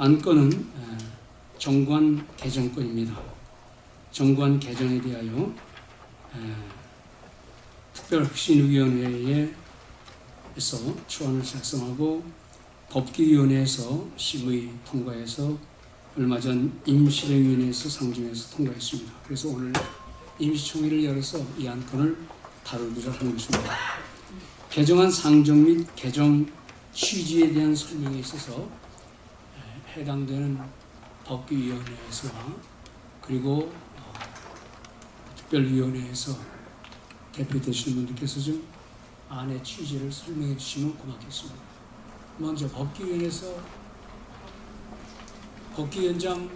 안건은 정관 개정권입니다. 정관 개정에 대하여 특별혁신위원회에서 초안을 작성하고 법규위원회에서 심의 통과해서 얼마 전 임시령위원회에서 상정해서 통과했습니다. 그래서 오늘 임시총회를 열어서 이 안건을 다루기로 하는 것입니다. 개정안 상정 및 개정 취지에 대한 설명에 있어서 해당되는 법규위원회에서와 그리고 특별위원회에서 대표되시는 분들께서 좀 안의 취지를 설명해 주시면 고맙겠습니다. 먼저 법규위원회에서 법규위원장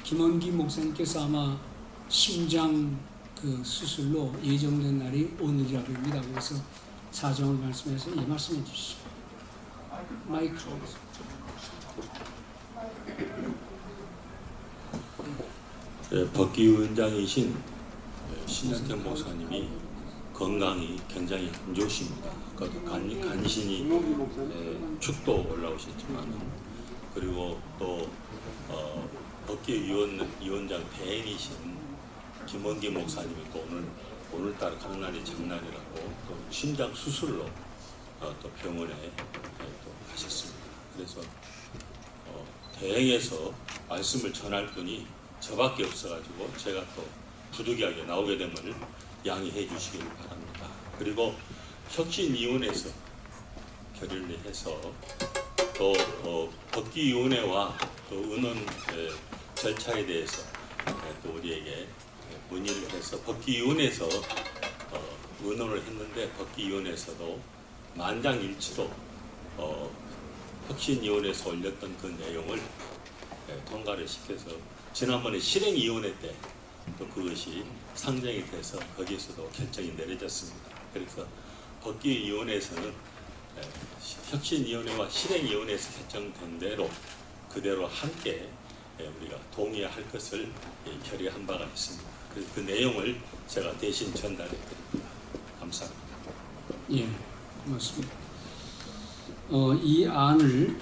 김원기 목사님께서 아마 심장 수술로 예정된 날이 오늘이라고 합니다. 그래서 사정을 말씀해서 말씀해 주시죠. 마이크. 법규위원장이신 신현태 목사님이 건강이 굉장히 안 좋으십니다. 간신히 축도 올라오셨지만 그리고 또 법규위원장 대행이신 김원기 목사님이 또 오늘따라 가는 날이 장날이라고 또 심장 수술로 또 병원에 또 가셨습니다. 그래서 대행에서 말씀을 전할 분이 저밖에 없어가지고 제가 또 부득이하게 나오게 됨을 양해해 주시길 바랍니다. 그리고 혁신위원회에서 결의를 해서 또 법규위원회와 또 의논 절차에 대해서 또 우리에게 문의를 해서 법규위원회에서 의논을 했는데 법규위원회에서도 만장일치로 혁신위원회에서 올렸던 그 내용을 통과를 시켜서 지난번에 실행위원회 때 또 그것이 상정이 돼서 거기에서도 결정이 내려졌습니다. 그래서 법규위원회에서는 혁신위원회와 실행위원회에서 결정된 대로 그대로 함께 우리가 동의할 것을 결의한 바가 있습니다. 그래서 그 내용을 제가 대신 전달해 드립니다. 감사합니다. 예, 고맙습니다. 이 안을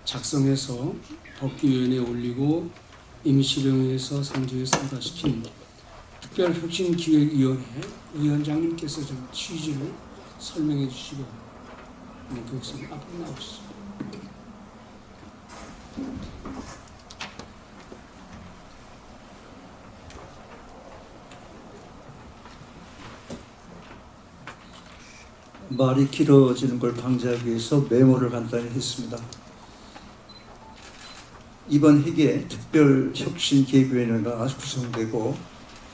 작성해서 법규위원회에 올리고 임시령에서 상정해서 통과시킨 특별혁신기획위원회 위원장님께서 좀 취지를 설명해 주시고 교수님 앞으로 나오시죠. 말이 길어지는 걸 방지하기 위해서 메모를 간단히 했습니다. 이번 회기에 특별혁신기획위원회가 구성되고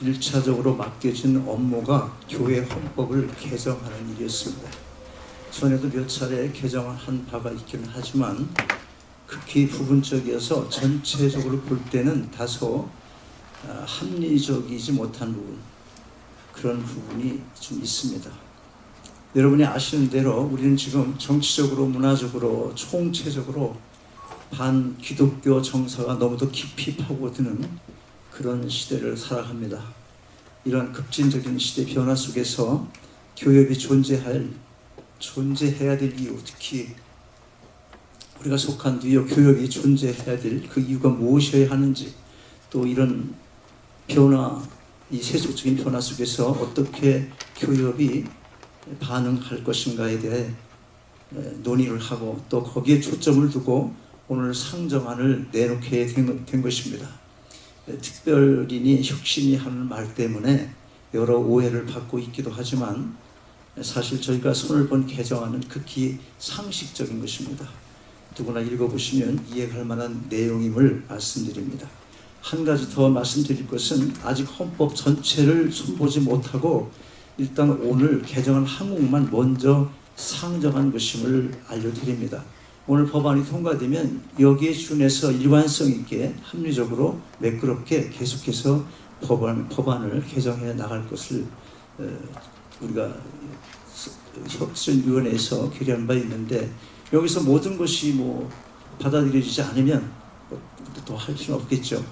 1차적으로 맡겨진 업무가 교회 헌법을 개정하는 일이었습니다. 전에도 몇 차례 개정한 바가 있기는 하지만 극히 부분적이어서 전체적으로 볼 때는 다소 합리적이지 못한 부분, 그런 부분이 좀 있습니다. 여러분이 아시는 대로 우리는 지금 정치적으로 문화적으로 총체적으로 반기독교 정서가 너무도 깊이 파고드는 그런 시대를 살아갑니다. 이런 급진적인 시대 변화 속에서 교협이 존재해야 될 이유, 특히 우리가 속한 뉴욕 교협이 존재해야 될 그 이유가 무엇이어야 하는지, 또 이런 변화, 이 세속적인 변화 속에서 어떻게 교협이 반응할 것인가에 대해 논의를 하고 또 거기에 초점을 두고 오늘 상정안을 내놓게 된 것입니다. 특별인이 혁신이 하는 말 때문에 여러 오해를 받고 있기도 하지만 사실 저희가 손을 본 개정안은 극히 상식적인 것입니다. 누구나 읽어보시면 이해할 만한 내용임을 말씀드립니다. 한 가지 더 말씀드릴 것은 아직 헌법 전체를 손보지 못하고 일단 오늘 개정안 항목만 먼저 상정한 것임을 알려드립니다. 오늘 법안이 통과되면 여기에 준해서 일관성 있게 합리적으로 매끄럽게 계속해서 법안을 개정해 나갈 것을 우리가 혁신위원회에서 결의한 바 있는데, 여기서 모든 것이 받아들여지지 않으면 더 할 필요는 없겠죠.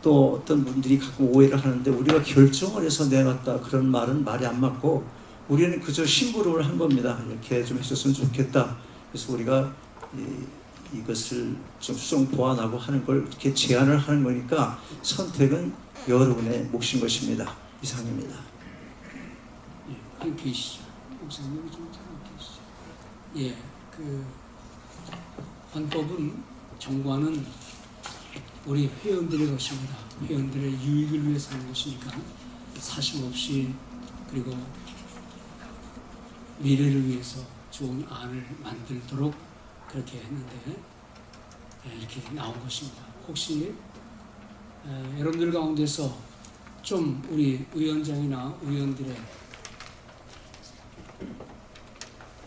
또 어떤 분들이 가끔 오해를 하는데 우리가 결정을 해서 내놨다, 그런 말은 말이 안 맞고 우리는 그저 심부름을 한 겁니다. 이렇게 좀 했었으면 좋겠다, 그래서 우리가 이것을 좀 수정 보완하고 하는 걸 이렇게 제안을 하는 거니까 선택은 여러분의 몫인 것입니다. 이상입니다. 예, 함께 계시죠. 목사님이 좀 함께 계시죠. 예, 그 헌법은 정부와는 우리 회원들의 것입니다. 회원들의 유익을 위해서 하는 것이니까 사심 없이 그리고 미래를 위해서 좋은 안을 만들도록 그렇게 했는데 이렇게 나온 것입니다. 혹시 여러분들 가운데서 좀 우리 위원장이나 의원들의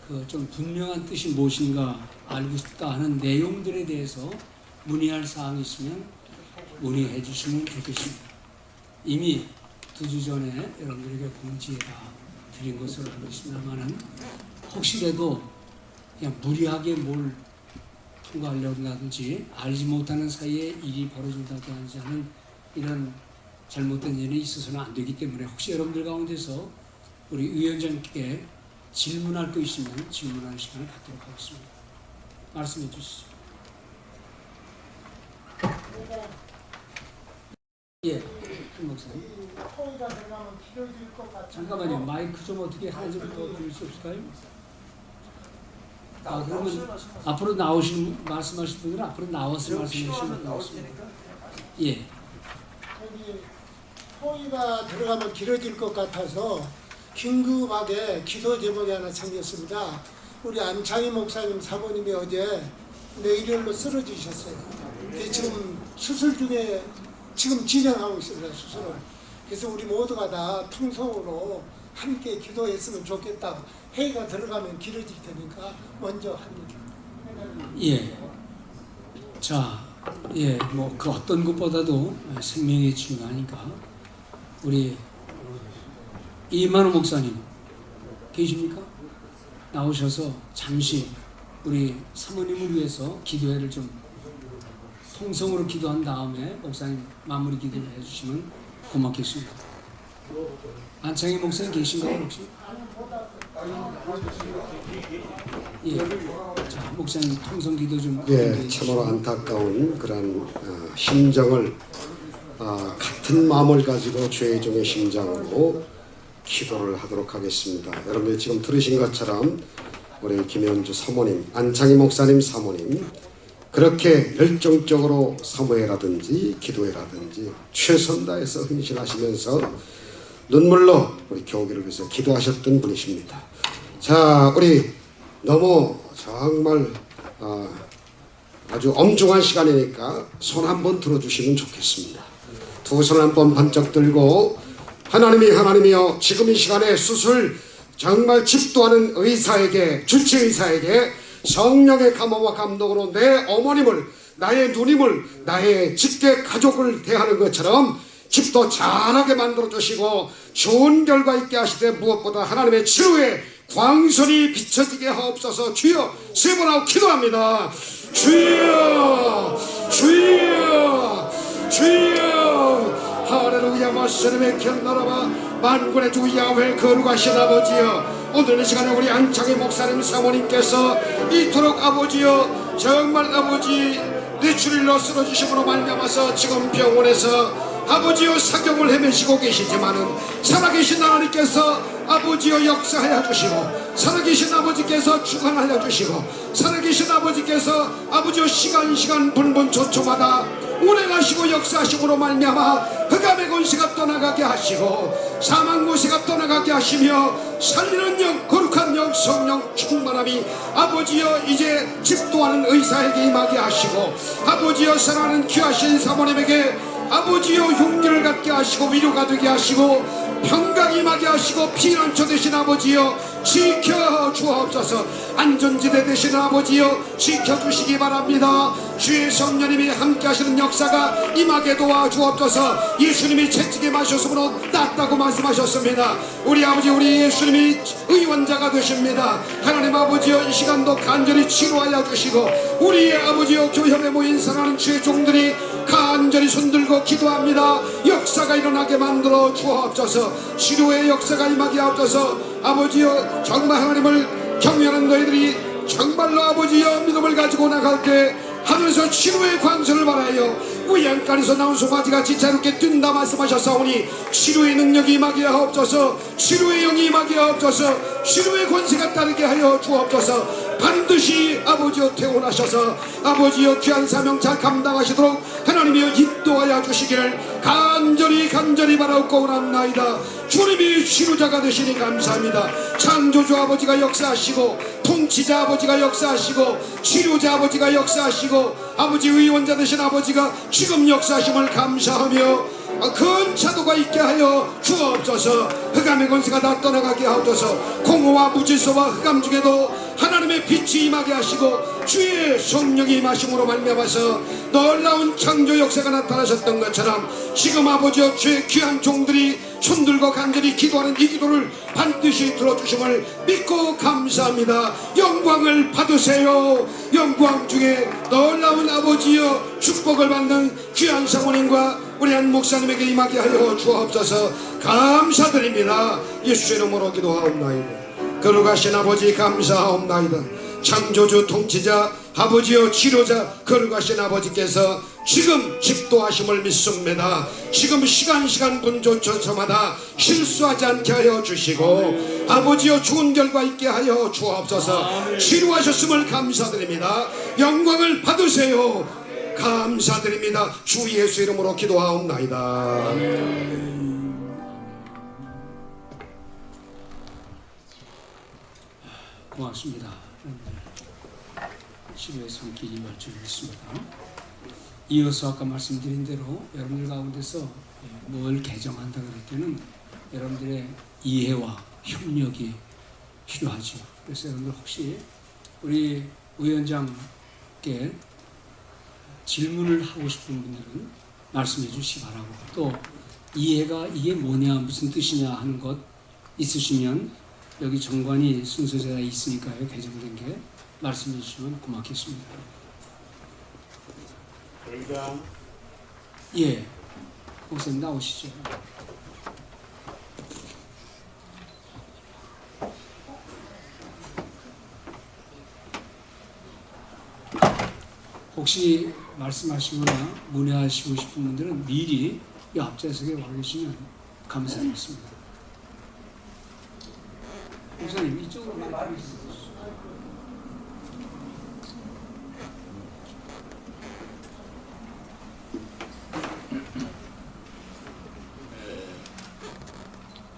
그 좀 분명한 뜻이 무엇인가 알고 싶다 하는 내용들에 대해서 문의할 사항이 있으면 문의해 주시면 좋겠습니다. 이미 2주 전에 여러분들에게 공지가 드린 것으로 알고 있습니다만은 혹시라도 그냥 무리하게 뭘 통과하려고 한다든지 알지 못하는 사이에 일이 벌어진다든지 하는 이런 잘못된 일이 있어서는 안 되기 때문에 혹시 여러분들 가운데서 우리 위원장께 질문할 거 있으면 질문하는 시간을 갖도록 하겠습니다. 말씀해 주시죠. 예, 한 목사님. 통이가 들어가면 길어질 것 같아요. 잠깐만요. 마이크 좀 어떻게 하나 좀더 드릴 수 없을까요? 그러면 앞으로 말씀하실 분들은 앞으로 나와서 말씀해 주시면 되겠습니다. 예. 저기 통이가 들어가면 길어질 것 같아서 긴급하게 기도 제목이 하나 생겼습니다. 우리 안창희 목사님 사모님이 어제 뇌일혈로 쓰러지셨어요. 지금 수술 중에 지금 진행하고 있습니다. 수술을. 그래서 우리 모두가 다 통성으로 함께 기도했으면 좋겠다. 회의가 들어가면 길어질 테니까 먼저 합니다. 예. 자, 예, 뭐 그 어떤 것보다도 생명이 중요하니까 우리 이만호 목사님 계십니까? 나오셔서 잠시 우리 사모님을 위해서 기도회를 좀 통성으로 기도한 다음에 목사님 마무리 기도를 해주시면 고맙겠습니다. 안창희 목사님 계신가요 혹시? 예. 자, 목사님 통성 기도 좀. 예, 참으로 안타까운 그런 심정을 같은 마음을 가지고 죄의 종의 심장으로 기도를 하도록 하겠습니다. 여러분들 지금 들으신 것처럼 우리 김현주 사모님, 안창희 목사님 사모님 그렇게 열정적으로 사모회라든지 기도회라든지 최선 다해서 헌신하시면서 눈물로 우리 교회를 위해서 기도하셨던 분이십니다. 자, 우리 너무 정말 아주 엄중한 시간이니까 손 한번 들어주시면 좋겠습니다. 두 손 한번 번쩍 들고 하나님이여 지금 이 시간에 수술 정말 집도하는 의사에게 주치의사에게 성령의 감화와 감동으로 내 어머님을 나의 누님을 나의 직계 가족을 대하는 것처럼 집도 잘하게 만들어 주시고 좋은 결과 있게 하시되 무엇보다 하나님의 치료에 광선이 비춰지게 하옵소서. 주여 세 번 하고 기도합니다. 주여 주여 주여 할렐루야 마스름의 견나라바 만군의 주 야훼 거룩하신 아버지여 오늘 이 시간에 우리 안창희 목사님 사모님께서 이토록 아버지여 정말 아버지 뇌출혈로 쓰러지심으로 말미암아서 지금 병원에서 아버지여 사경을 헤매시고 계시지만은 살아계신 하나님께서 아버지여 역사하여 주시고 살아계신 아버지께서 주관하여 주시고 살아계신 아버지께서 아버지여 시간 분분 초초마다 운행하시고 역사하심으로 말미암아 흑암의 권세가 떠나가게 하시고 사망 권세가 떠나가게 하시며 살리는 영 거룩한 영 성령 충만함이 아버지여 이제 집도하는 의사에게 임하게 하시고 아버지여 사랑하는 귀하신 사모님에게 아버지여 용기를 갖게 하시고 위로가 되게 하시고 평강 임하게 하시고 피난처 되신 아버지여 지켜주옵소서. 안전지대 되신 아버지여 지켜주시기 바랍니다. 주의 성령님이 함께 하시는 역사가 임하게 도와주옵소서. 예수님이 채찍에 마셨으므로 낫다고 말씀하셨습니다. 우리 아버지 우리 예수님이 의원자가 되십니다. 하나님 아버지여 이 시간도 간절히 치료하여 주시고 우리의 아버지여 교회에 모인 사랑하는 주의 종들이 간절히 손들고 기도합니다. 역사가 일어나게 만들어 주옵소서. 치료의 역사가 임하게 하옵소서. 아버지여 정말 하나님을 경외하는 너희들이 정말로 아버지여 믿음을 가지고 나갈 때 하늘에서 치료의 관세를 바라여 우양간에서 나온 송아지가 지체롭게 뛴다 말씀하셨사오니 치료의 능력이 임하게 하옵소서. 치료의 영이 임하게 하옵소서. 치료의 권세가 따르게 하여 주옵소서. 반드시 아버지여 태어나셔서 아버지여 귀한 사명 잘 감당하시도록 하나님이여 인도하여 주시기를 간절히 바라옵고 원합나이다. 주님이 치료자가 되시니 감사합니다. 창조주 아버지가 역사하시고 통치자 아버지가 역사하시고 치료자 아버지가 역사하시고 아버지 의원자 되신 아버지가 지금 역사하심을 감사하며 큰 차도가 있게 하여 주옵소서. 흑암의 권세가 다 떠나가게 하옵소서. 공허와 무질서와 흑암 중에도 하나님의 빛이 임하게 하시고 주의 성령이 임하심으로 말미암아서 놀라운 창조 역사가 나타나셨던 것처럼 지금 아버지여 주의 귀한 종들이 손들고 간절히 기도하는 이 기도를 반드시 들어주심을 믿고 감사합니다. 영광을 받으세요. 영광 중에 놀라운 아버지여 축복을 받는 귀한 사모님과 우리 한 목사님에게 임하게 하여 주옵소서. 감사드립니다. 예수의 이름으로 기도하옵나이다. 거룩하신 아버지 감사하옵나이다. 창조주 통치자 아버지여 치료자 거룩하신 아버지께서 지금 집도하심을 믿습니다. 지금 시간 분조천서마다 실수하지 않게 하여 주시고 아버지여 좋은 결과 있게 하여 주옵소서. 치료하셨음을 감사드립니다. 영광을 받으세요. 감사드립니다. 주 예수 이름으로 기도하옵나이다. 고맙습니다. 치료의 손길이 말씀했습니다. 이어서 아까 말씀드린 대로 여러분들 가운데서 뭘 개정한다 그럴 때는 여러분들의 이해와 협력이 필요하죠. 그래서 여러분들 혹시 우리 위원장께 질문을 하고 싶은 분들은 말씀해 주시기 바라고, 또 이해가 이게 뭐냐 무슨 뜻이냐 하는 것 있으시면 여기 정관이 순서대로 있으니까요. 개정된 게 말씀해 주시면 고맙겠습니다. 의장, 예, 목사님 나오시죠. 혹시 말씀하시거나 문의하시고 싶은 분들은 미리 이 앞좌석에 와 계시면 감사하겠습니다. 목사님 이쪽으로 말씀해 주시죠.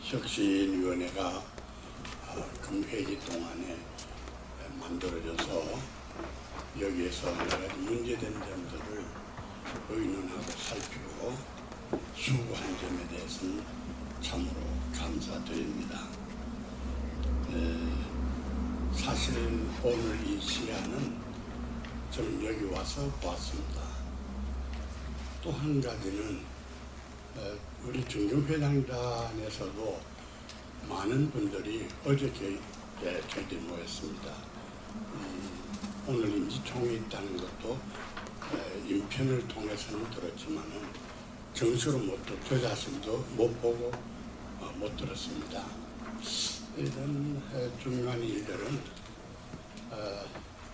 혁신위원회가 금회기 동안에 만들어져서 여기에서 여러 가지 문제된 점들을 의논하고 살피고 수고한 점에 대해서는 참으로 감사드립니다. 사실 오늘 이 시간은 저는 여기 와서 보았습니다. 또 한 가지는 우리 중경회장단에서도 많은 분들이 어저께 저희들이 모였습니다. 오늘 임시총회 있다는 것도 인편을 통해서는 들었지만은 정식으로 못 듣고 저 자신도 못 보고 못 들었습니다. 이런 중요한 일들은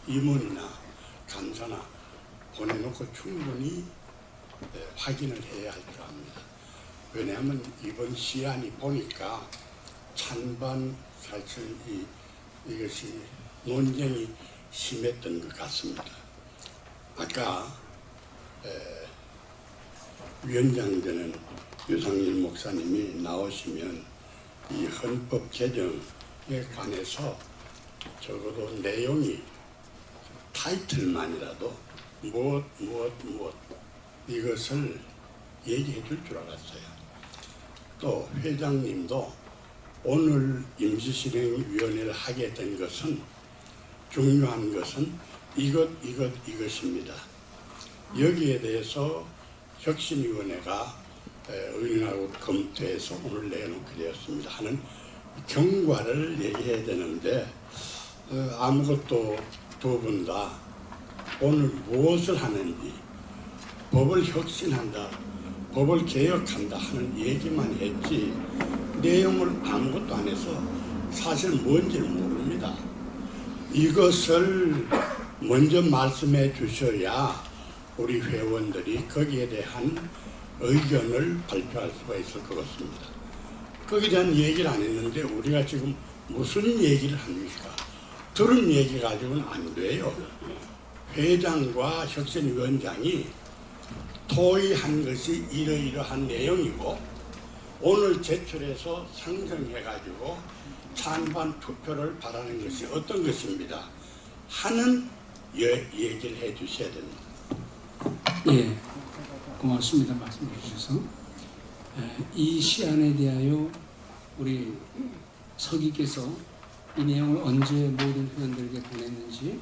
임원이나 감사나 보내놓고 충분히 확인을 해야 할 줄 압니다. 왜냐하면 이번 시안이 보니까 찬반 사실 이것이 논쟁이 심했던 것 같습니다. 아까 위원장 되는 유상일 목사님이 나오시면 이 헌법 개정에 관해서 적어도 내용이 타이틀만이라도 무엇 이것을 얘기해 줄 줄 알았어요. 또 회장님도 오늘 임시실행위원회를 하게 된 것은 중요한 것은 이것입니다. 여기에 대해서 혁신위원회가 의논하고 검토해서 오늘 내놓게 되었습니다 하는 경과를 얘기해야 되는데 아무것도 두 분 다 오늘 무엇을 하는지 법을 혁신한다, 법을 개혁한다 하는 얘기만 했지 내용을 아무것도 안 해서 사실 뭔지를 모릅니다. 이것을 먼저 말씀해 주셔야 우리 회원들이 거기에 대한 의견을 발표할 수가 있을 것 같습니다. 거기에 대한 얘기를 안 했는데 우리가 지금 무슨 얘기를 합니까? 들은 얘기 가지고는 안 돼요. 회장과 혁신위원장이 토의한 것이 이러이러한 내용이고 오늘 제출해서 상정해가지고 찬반 투표를 바라는 것이 어떤 것입니다. 하는 얘기를 해 주셔야 됩니다. 예, 고맙습니다. 말씀해 주셔서. 이 시안에 대하여 우리 서기께서 이 내용을 언제 모든 회원들에게 보냈는지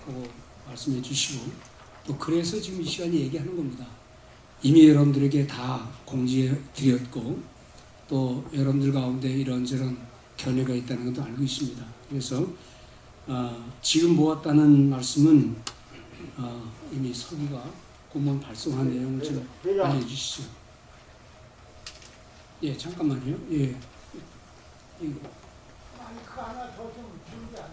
그거 말씀해 주시고 또 그래서 지금 이 시간에 얘기하는 겁니다. 이미 여러분들에게 다 공지해 드렸고 또 여러분들 가운데 이런저런 견해가 있다는 것도 알고 있습니다. 그래서 지금 모았다는 말씀은 이미 서기가 공문 발송한 내용을 좀 알려주시죠. 예, 잠깐만요. 예. 마이크 하나 더 좀 준비 안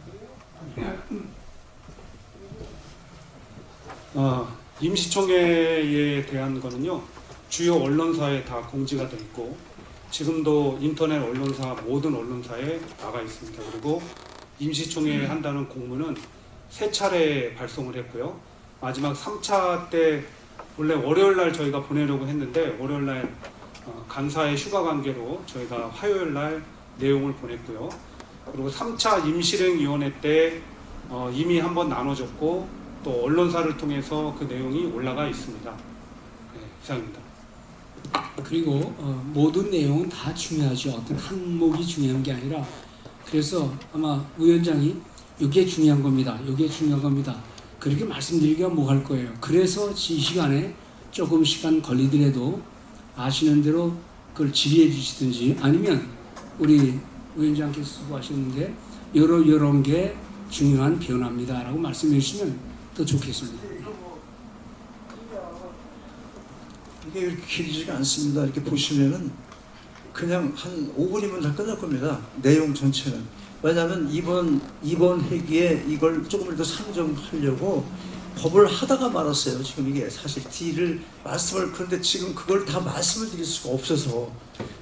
돼요? 임시총회에 대한 거는요, 주요 언론사에 다 공지가 돼 있고 지금도 인터넷 언론사 모든 언론사에 나가 있습니다. 그리고 임시총회 한다는 공문은 3차례 발송을 했고요. 마지막 3차 때 원래 월요일 날 저희가 보내려고 했는데 월요일 날 간사의 휴가 관계로 저희가 화요일 날 내용을 보냈고요. 그리고 3차 임실행위원회 때 이미 한번 나눠졌고 또 언론사를 통해서 그 내용이 올라가 있습니다. 네, 이상입니다. 그리고 모든 내용은 다 중요하죠. 어떤 항목이 중요한 게 아니라 그래서 아마 위원장이 이게 중요한 겁니다. 이게 중요한 겁니다. 그렇게 말씀드리기가 뭐 할 거예요. 그래서 이 시간에 조금 시간 걸리더라도 아시는 대로 그걸 질의해 주시든지 아니면 우리 위원장께서 수고하셨는데 이런 게 중요한 변화입니다 라고 말씀해 주시면 더 좋겠습니다. 이게 이렇게 길지가 않습니다. 이렇게 보시면은 그냥 한 5분이면 다 끝날 겁니다. 내용 전체는. 왜냐하면 이번 회기에 이걸 조금 더 상정하려고 법을 하다가 말았어요. 지금 이게 사실 그런데 지금 그걸 다 말씀을 드릴 수가 없어서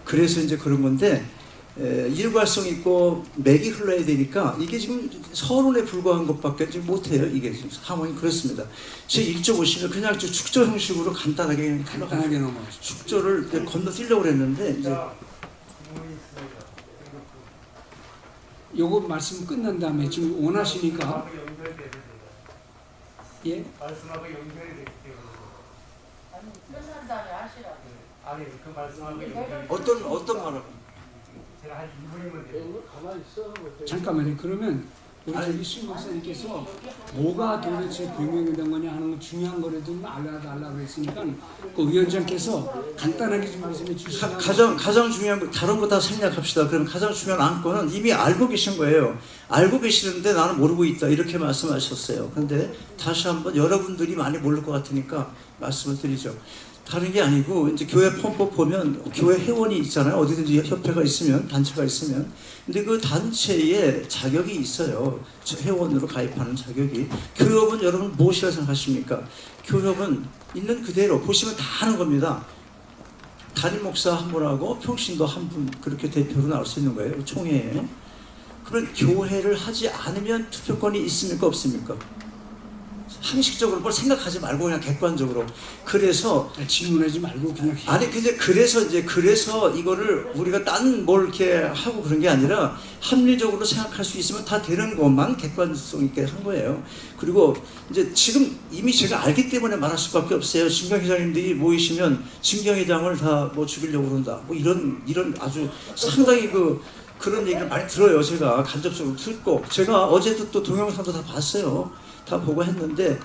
그래서 이제 그런 건데 일관성 있고 맥이 흘러야 되니까 이게 지금 서론에 불과한 것밖에 지금 못해요. 이게 지금 상황이 그렇습니다. 제 1조 보시면 그냥 축조 형식으로 간단하게 넘어가죠. 축조를 이제 건너뛰려고 했는데 이제 요거 말씀 끝난 다음에 지금 원하시니까 예? 말씀하고 연결이 되기 때문에 아니 끝난 다음에 하시라고. 아니 그 말씀하고 연결이 어떤 말을 제가 한 2분이면 돼요. 가만히 있어. 잠깐만요. 그러면 우리 저기 신 목사님께서 뭐가 도대체 변경된 거냐 하는 거 중요한 거라도 알려달라고 했으니까 그 위원장께서 간단하게 좀 말씀해 주시면 가장 중요한 거 다른 거 다 생략합시다. 그럼 가장 중요한 안건은 이미 알고 계신 거예요. 알고 계시는데 나는 모르고 있다 이렇게 말씀하셨어요. 그런데 다시 한번 여러분들이 많이 모를 것 같으니까 말씀을 드리죠. 다른 게 아니고 이제 교회 폰법 보면 교회 회원이 있잖아요. 어디든지 협회가 있으면 단체가 있으면 근데 그 단체에 자격이 있어요. 회원으로 가입하는 자격이. 교협은 여러분 무엇이라 생각하십니까? 교협은 있는 그대로 보시면 다 하는 겁니다. 담임 목사 한 분하고 평신도 한 분 그렇게 대표로 나올 수 있는 거예요. 총회에. 그러면 교회를 하지 않으면 투표권이 있습니까? 없습니까? 상식적으로 뭘 생각하지 말고 그냥 객관적으로. 그래서 질문하지 말고 그냥 해. 아니 근데 그래서 이거를 우리가 딴 뭘 이렇게 하고 그런 게 아니라 합리적으로 생각할 수 있으면 다 되는 것만 객관성 있게 한 거예요. 그리고 이제 지금 이미 제가 알기 때문에 말할 수밖에 없어요. 진경회장님들이 모이시면 진경회장을 다 뭐 죽이려고 그런다. 뭐 이런 아주 상당히 그런 얘기를 많이 들어요. 제가 간접적으로 듣고 제가 어제도 또 동영상도 다 봤어요. 다 보고 했는데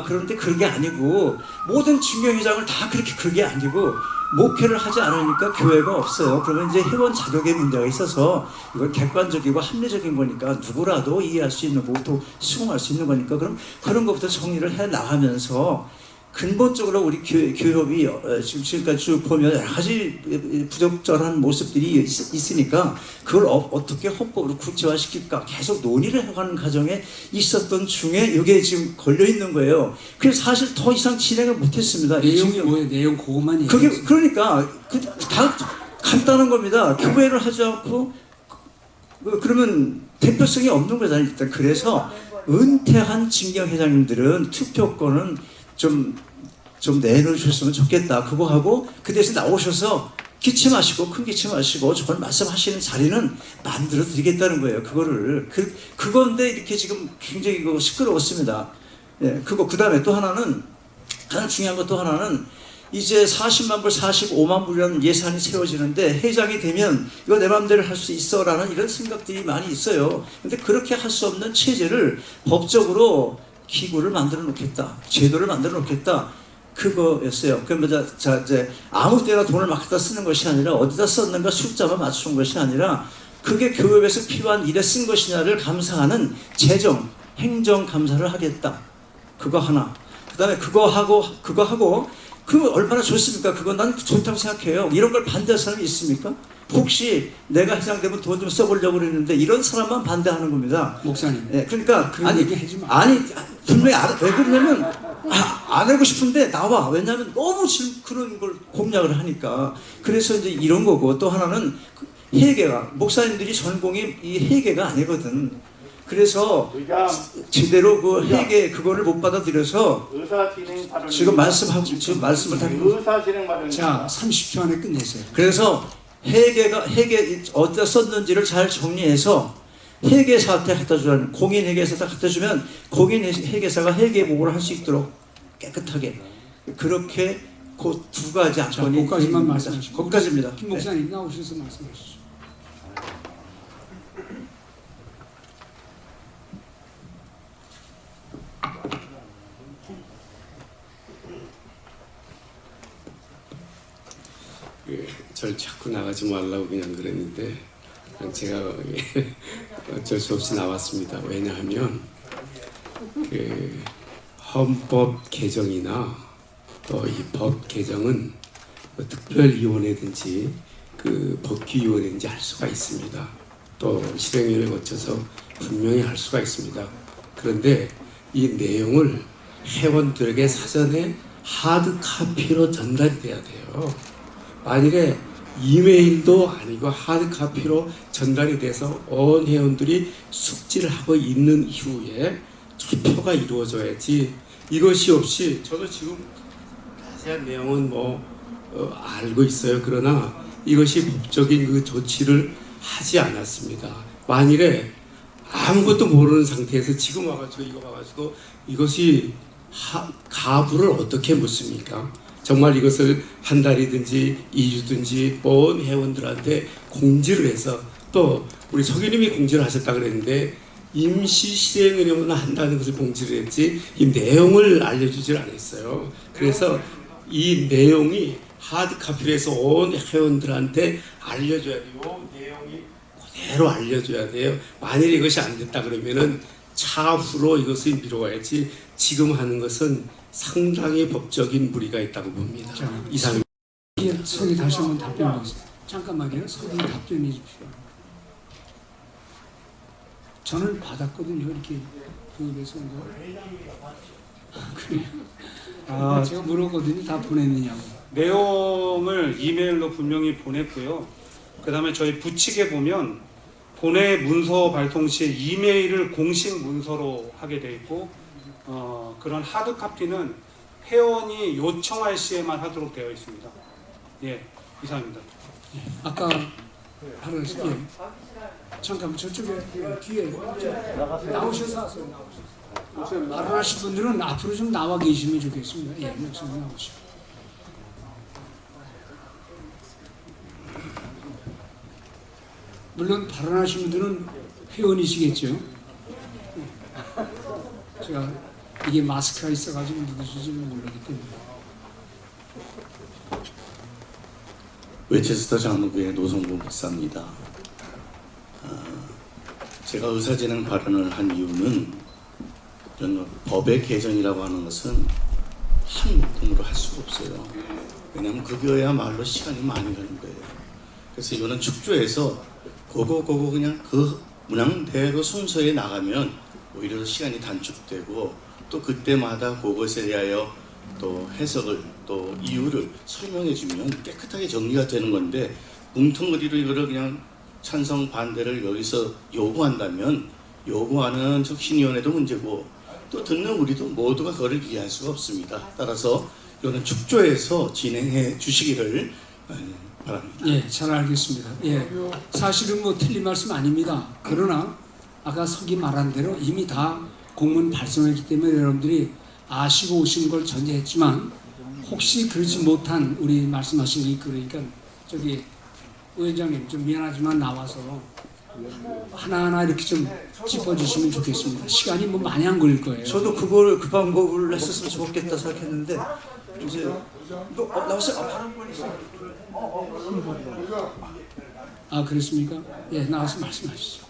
그런데 그런 게 아니고 모든 진경회장을 다 그게 아니고 목회를 하지 않으니까 교회가 없어요. 그러면 이제 회원 자격에 문제가 있어서 이건 객관적이고 합리적인 거니까 누구라도 이해할 수 있는 거고 또 수긍할 수 있는 거니까 그럼 그런 것부터 정리를 해 나가면서 근본적으로 우리 교협이 지금까지 쭉 보면 여러 가지 부적절한 모습들이 있으니까 그걸 어떻게 헌법으로 구체화시킬까 계속 논의를 해가는 과정에 있었던 중에 이게 지금 걸려 있는 거예요. 그래서 사실 더 이상 진행을 못했습니다. 내용이 뭐예요? 내용 그것만 얘기해. 그게 그러니까 다 간단한 겁니다. 교회를 하지 않고 그러면 대표성이 없는 거잖아요. 일단 그래서 은퇴한 징경회장님들은 투표권은 좀 내놓으셨으면 좋겠다. 그거 하고 그 대신 나오셔서 기침하시고 큰 기침하시고 저걸 말씀하시는 자리는 만들어 드리겠다는 거예요. 그거를 그건데 이렇게 지금 굉장히 시끄러웠습니다. 예, 그다음에 또 하나는 가장 중요한 것 또 하나는 이제 40만 불, 45만 불이라는 예산이 세워지는데 회장이 되면 이거 내 마음대로 할 수 있어라는 이런 생각들이 많이 있어요. 근데 그렇게 할 수 없는 체제를 법적으로 기구를 만들어 놓겠다. 제도를 만들어 놓겠다. 그거였어요. 그러면 이제 아무 때나 돈을 막 갖다 쓰는 것이 아니라 어디다 썼는가 숫자만 맞추는 것이 아니라 그게 교육에서 필요한 일에 쓴 것이냐를 감사하는 재정, 행정 감사를 하겠다. 그거 하나. 그다음에 그거 하고 그거 얼마나 좋습니까? 그건 난 좋다고 생각해요. 이런 걸 반대할 사람이 있습니까? 혹시 내가 회장되면 돈 좀 써보려고 그랬는데 이런 사람만 반대하는 겁니다. 목사님. 네, 그러니까 그런 얘기 하지 마. 분명히 왜 그러냐면 안 하고 싶은데 나와. 왜냐하면 너무 지금 그런 걸 공략을 하니까. 그래서 이제 이런 거고 또 하나는 회계가 목사님들이 전공이 이 회계가 아니거든. 그래서 제대로 그 회계 그거를 못 받아들여서 지금 말씀을 다 자, 30초 안에 끝내세요. 그래서 회계 어디다 썼는지를 잘 정리해서 회계사한테 갖다 주라는 공인 회계사한테 갖다 주면 공인 회계사가 회계 보고를 할 수 있도록 깨끗하게 그렇게 그 두 가지 안건이 거기까지만 말씀하시고. 거기까지입니다. 김 목사님 나오셔서 말씀하시죠. 절 자꾸 나가지 말라고 그냥 그랬는데 제가 어쩔 수 없이 나왔습니다. 왜냐하면 그 헌법 개정이나 또 이 법 개정은 뭐 특별위원회든지 그 법규위원회든지 할 수가 있습니다. 또 실행위를 거쳐서 분명히 할 수가 있습니다. 그런데 이 내용을 회원들에게 사전에 하드 카피로 전달이 돼야 돼요. 만일에 이메일도 아니고 하드 카피로 전달이 돼서 온 회원들이 숙지를 하고 있는 이후에 투표가 이루어져야지 이것이 없이 저도 지금 자세한 내용은 알고 있어요. 그러나 이것이 법적인 그 조치를 하지 않았습니다. 만일에 아무것도 모르는 상태에서 지금 와가지고 이거 와가지고 이것이 가부를 어떻게 묻습니까? 정말 이것을 한 달이든지 2주든지 온 회원들한테 공지를 해서 또 우리 서교님이 공지를 하셨다 그랬는데 임시 실행운영을 한다는 것을 공지를 했지 이 내용을 알려주질 않았어요. 그래서 이 내용이 하드카피로 해서 온 회원들한테 알려줘야 돼요. 내용이 그대로 알려줘야 돼요. 만일 이것이 안 됐다 그러면은 차후로 이것을 미뤄야지 지금 하는 것은 상당히 법적인 무리가 있다고 봅니다. 자, 이상. 서기 다시 한번 답변해 주세요. 잠깐만요. 서기 답변해 주십시오. 저는 받았거든요. 이렇게 교육에서 그래요. 제가 물었거든요. 다 보냈느냐고. 내용을 이메일로 분명히 보냈고요. 그 다음에 저희 부칙에 보면 본회 문서 발송 시에 이메일을 공식 문서로 하게 돼 있고 그런 하드 카피는 회원이 요청할 시에만 하도록 되어 있습니다. 예, 이상입니다. 아까 하루 잠깐만 저쪽에 뒤에 나오셔서 하세요. 발언하신 분들은 앞으로 좀 나와 계시면 좋겠습니다. 예, 목사님 나오시죠. 물론 발언하신 분들은 회원이시겠죠. 제가 이게 마스크가 있어가지고 누구신지 모르기 때문에. 웨체스터 장로교회 노성보 목사입니다. 제가 의사진행 발언을 한 이유는 이런 법의 개정이라고 하는 것은 한 몸으로 할 수가 없어요. 왜냐하면 그거야말로 시간이 많이 가는 거예요. 그래서 이거는 축조에서 그거 그냥 그 문항대로 순서에 나가면 오히려 시간이 단축되고 또 그때마다 그것에 대하여 또 해석을 또 이유를 설명해 주면 깨끗하게 정리가 되는 건데 뭉텅그리로 이거를 그냥 찬성 반대를 여기서 요구한다면 요구하는 혁신위원회도 문제고 또 듣는 우리도 모두가 그걸 이해할 수가 없습니다. 따라서 이거는 축조에서 진행해 주시기를 바랍니다. 예, 잘 알겠습니다. 예, 사실은 뭐 틀린 말씀 아닙니다. 그러나 아까 서기 말한 대로 이미 다 공문 발송했기 때문에 여러분들이 아시고 오신 걸 전제했지만 혹시 그러지 못한 우리 말씀하신 게 그러니까 저기 의원장님 좀 미안하지만 나와서 하나하나 이렇게 좀 짚어주시면 좋겠습니다. 시간이 뭐 많이 안 걸릴 거예요. 저도 그 방법을 했었으면 좋겠다 생각했는데 이제 나왔어요. 아 그렇습니까? 예, 나와서 말씀하시죠.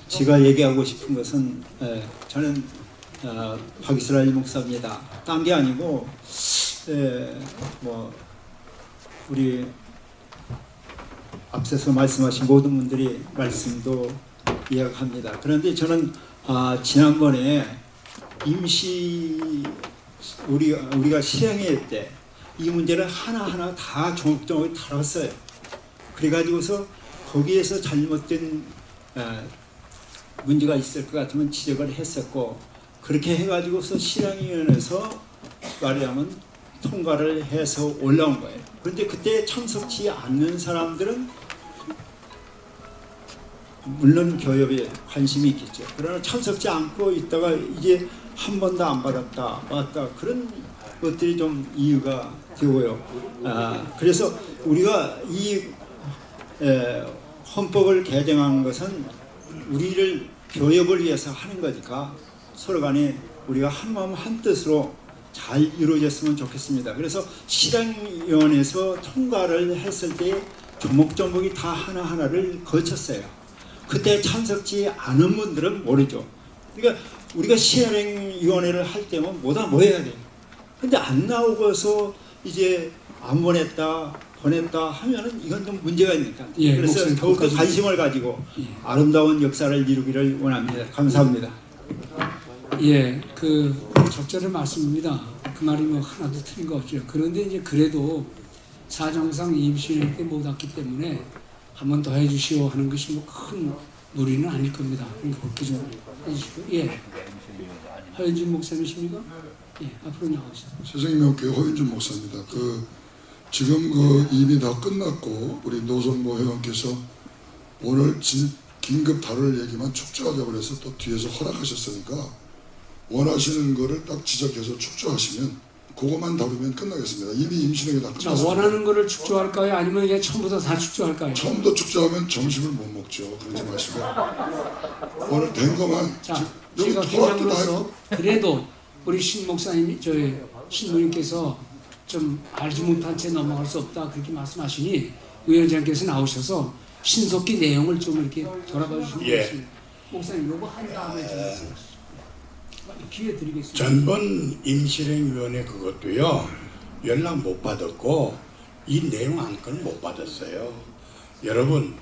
제가 얘기하고 싶은 것은 저는 박이스라엘 목사입니다. 딴 게 아니고 뭐 우리 앞서서 말씀하신 모든 분들이 말씀도 이해합니다. 그런데 저는 지난번에 임시 우리가 실행회 때 이 문제를 하나하나 다 조목조목 다뤘어요. 그래가지고서 거기에서 잘못된 문제가 있을 것 같으면 지적을 했었고 그렇게 해가지고서 실행위원회에서 말하자면 통과를 해서 올라온 거예요. 그런데 그때 참석치 않는 사람들은 물론 교협에 관심이 있겠죠. 그러나 참석지 않고 있다가 이제 한 번도 안 받았다 그런 것들이 좀 이유가 되고요. 그래서 우리가 이 헌법을 개정한 것은 우리를 교협을 위해서 하는 거니까 서로 간에 우리가 한 마음 한 뜻으로 잘 이루어졌으면 좋겠습니다. 그래서 실행위원회에서 통과를 했을 때 조목조목이 다 하나하나를 거쳤어요. 그때 참석지 않은 분들은 모르죠. 그러니까 우리가 실행위원회를 할 때면 뭐다 뭐 해야 돼요. 근데 안 나오고서 이제 안 보냈다 하면은 이건 좀 문제가 있으니까. 예, 그래서 더욱더 관심을 가지고 아름다운 역사를 이루기를 원합니다. 감사합니다. 예, 그 적절한 말씀입니다. 그 말이 뭐 하나도 틀린 거 없죠. 그런데 이제 그래도 사정상 임시회 때 못 왔기 때문에 한 번 더 해주시오 하는 것이 뭐 큰 무리는 아닐 겁니다. 그러니까 그렇게 좀 해주시고, 예, 허현진 목사님이십니까? 예, 앞으로 나오시죠. 선생님께 허윤준 목사입니다. 지금 이미 다 끝났고 우리 노선모 회원께서 오늘 긴급 다룰 얘기만 축조하자고 해서 또 뒤에서 허락하셨으니까 원하시는 거를 딱 지적해서 축조하시면 그것만 다루면 끝나겠습니다. 이미 임신회가 다 끝났습니다. 자, 원하는 거를 축조할까요? 아니면 그냥 처음부터 다 축조할까요? 처음부터 축조하면 점심을 못 먹죠. 그러지 마시고 오늘 된 것만 자, 여기 제가 토락도 다 회장으로서 했고 그래도 우리 신 목사님, 저희 신부님께서 좀 알지 못한 채 넘어갈 수 없다 그렇게 말씀하시니 위원장께서 나오셔서 신속히 내용을 좀 이렇게 돌아봐 주시면 되겠습니다. 목사님 요거 한 다음에 좀 말씀하시죠. 기회 드리겠습니다. 전번 임실행위원회 그것도요 연락 못 받았고 이 내용 안건을 못 받았어요. 여러분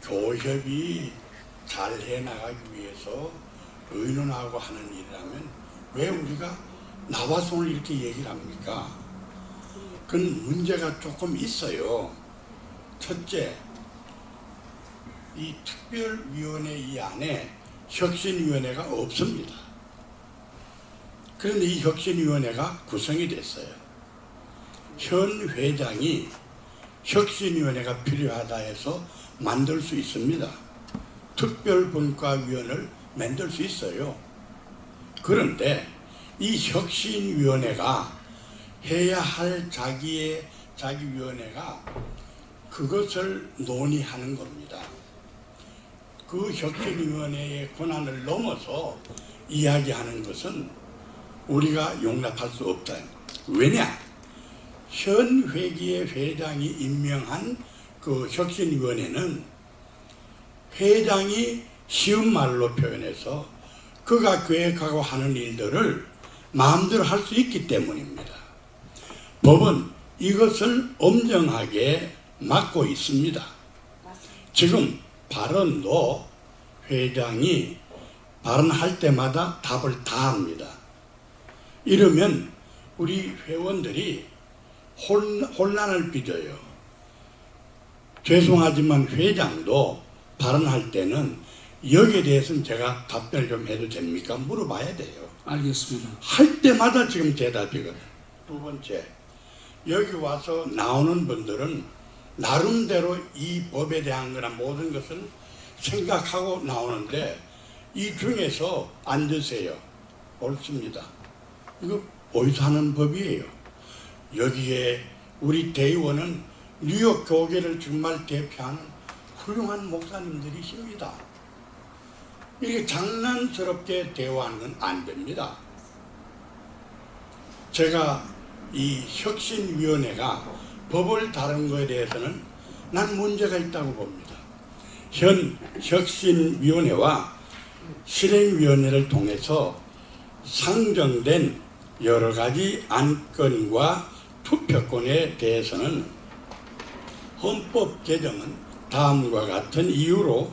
교협이 잘 해나가기 위해서 의논하고 하는 일이라면 왜 우리가 나와서 오늘 이렇게 얘기를 합니까? 그건 문제가 조금 있어요. 첫째, 이 특별위원회 이 안에 혁신위원회가 없습니다. 그런데 이 혁신위원회가 구성이 됐어요. 현 회장이 혁신위원회가 필요하다 해서 만들 수 있습니다. 특별분과위원회를 만들 수 있어요. 그런데 이 혁신위원회가 해야 할 자기 위원회가 그것을 논의하는 겁니다. 그 혁신위원회의 권한을 넘어서 이야기하는 것은 우리가 용납할 수 없다. 왜냐? 현 회기의 회장이 임명한 그 혁신위원회는 회장이 쉬운 말로 표현해서 그가 계획하고 하는 일들을 마음대로 할 수 있기 때문입니다. 법은 이것을 엄정하게 막고 있습니다. 지금 발언도 회장이 발언할 때마다 답을 다 합니다. 이러면 우리 회원들이 혼란을 빚어요. 죄송하지만 회장도 발언할 때는 여기에 대해서는 제가 답변을 좀 해도 됩니까? 물어봐야 돼요. 알겠습니다. 할 때마다 지금 대답이거든요. 두 번째, 여기 와서 나오는 분들은 나름대로 이 법에 대한 거나 모든 것을 생각하고 나오는데 이 중에서 앉으세요. 옳습니다. 이거 어디서 하는 법이에요. 여기에 우리 대의원은 뉴욕 교계를 정말 대표하는 훌륭한 목사님들이십니다. 이렇게 장난스럽게 대화하는 건 안 됩니다. 제가 이 혁신위원회가 법을 다룬 것에 대해서는 난 문제가 있다고 봅니다. 현 혁신위원회와 실행위원회를 통해서 상정된 여러 가지 안건과 투표권에 대해서는 헌법 개정은 다음과 같은 이유로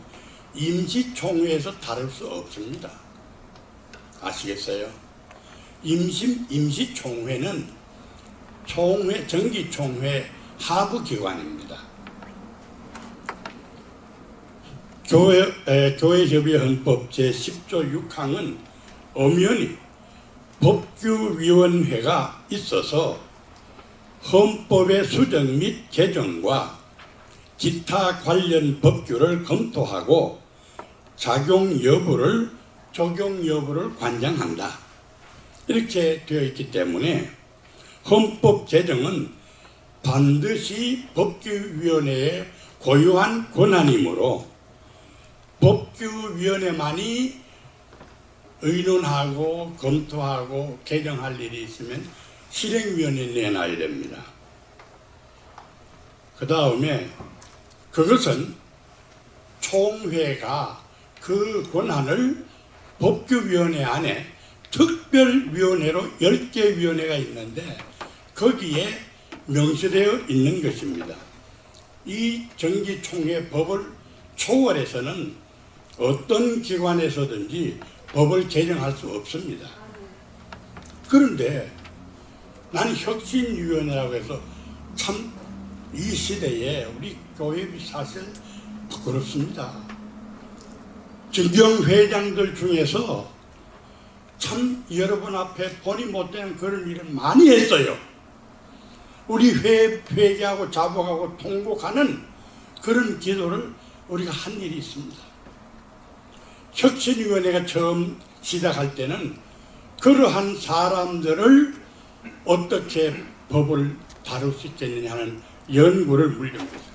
임시총회에서 다룰 수 없습니다. 아시겠어요? 임시총회는 정기총회 하부기관입니다. 교회협의헌법 제10조 6항은 엄연히 법규위원회가 있어서 헌법의 수정 및 개정과 기타 관련 법규를 검토하고 적용 여부를 관장한다. 이렇게 되어 있기 때문에 헌법 개정은 반드시 법규위원회의 고유한 권한이므로 법규위원회만이 의논하고 검토하고 개정할 일이 있으면 실행위원회 내놔야 됩니다. 그 다음에 그것은 총회가 그 권한을 법규위원회 안에 특별위원회로 10개 위원회가 있는데 거기에 명시되어 있는 것입니다. 이 정기총회 법을 초월해서는 어떤 기관에서든지 법을 개정할 수 없습니다. 그런데 나는 혁신위원회라고 해서 참 이 시대에 우리 교회비 사실 부끄럽습니다. 정경 회장들 중에서 참 여러분 앞에 본이 못되는 그런 일을 많이 했어요. 우리 회개하고 자복하고 통곡하는 그런 기도를 우리가 한 일이 있습니다. 혁신위원회가 처음 시작할 때는 그러한 사람들을 어떻게 법을 다룰 수 있겠느냐 하는 연구를 물려줬어요.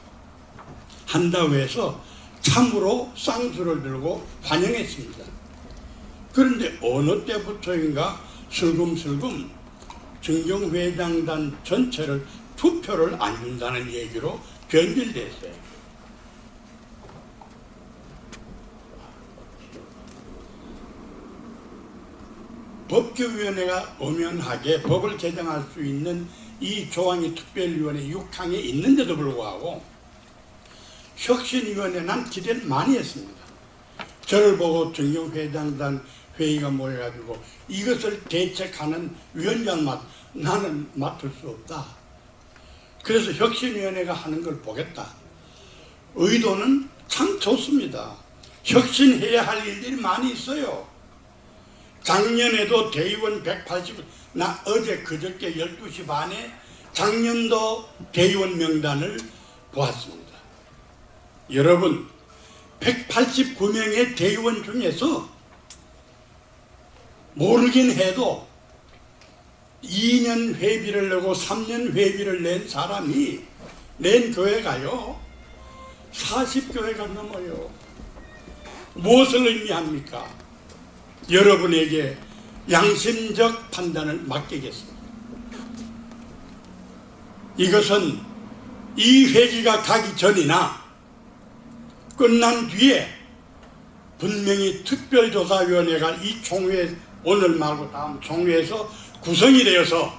한다고 해서 참으로 쌍수를 들고 환영했습니다. 그런데 어느 때부터인가 슬금슬금 정경회장단 전체를 투표를 안 준다는 얘기로 변질됐어요. 법규위원회가 엄연하게 법을 개정할 수 있는 이 조항이 특별위원회 6항에 있는데도 불구하고 혁신위원회 난 기대를 많이 했습니다. 저를 보고 정경회장단 회의가 모여가지고 이것을 대책하는 위원장 나는 맡을 수 없다. 그래서 혁신위원회가 하는 걸 보겠다. 의도는 참 좋습니다. 혁신해야 할 일들이 많이 있어요. 작년에도 대의원 180, 나 어제 그저께 12시 반에 작년도 대의원 명단을 보았습니다. 여러분 189명의 대의원 중에서 모르긴 해도 2년 회비를 내고 3년 회비를 낸 사람이 낸 교회가요 40교회가 넘어요. 무엇을 의미합니까? 여러분에게 양심적 판단을 맡기겠습니다. 이것은 이 회기가 가기 전이나 끝난 뒤에 분명히 특별조사위원회가 이 총회 오늘 말고 다음 총회에서 구성이 되어서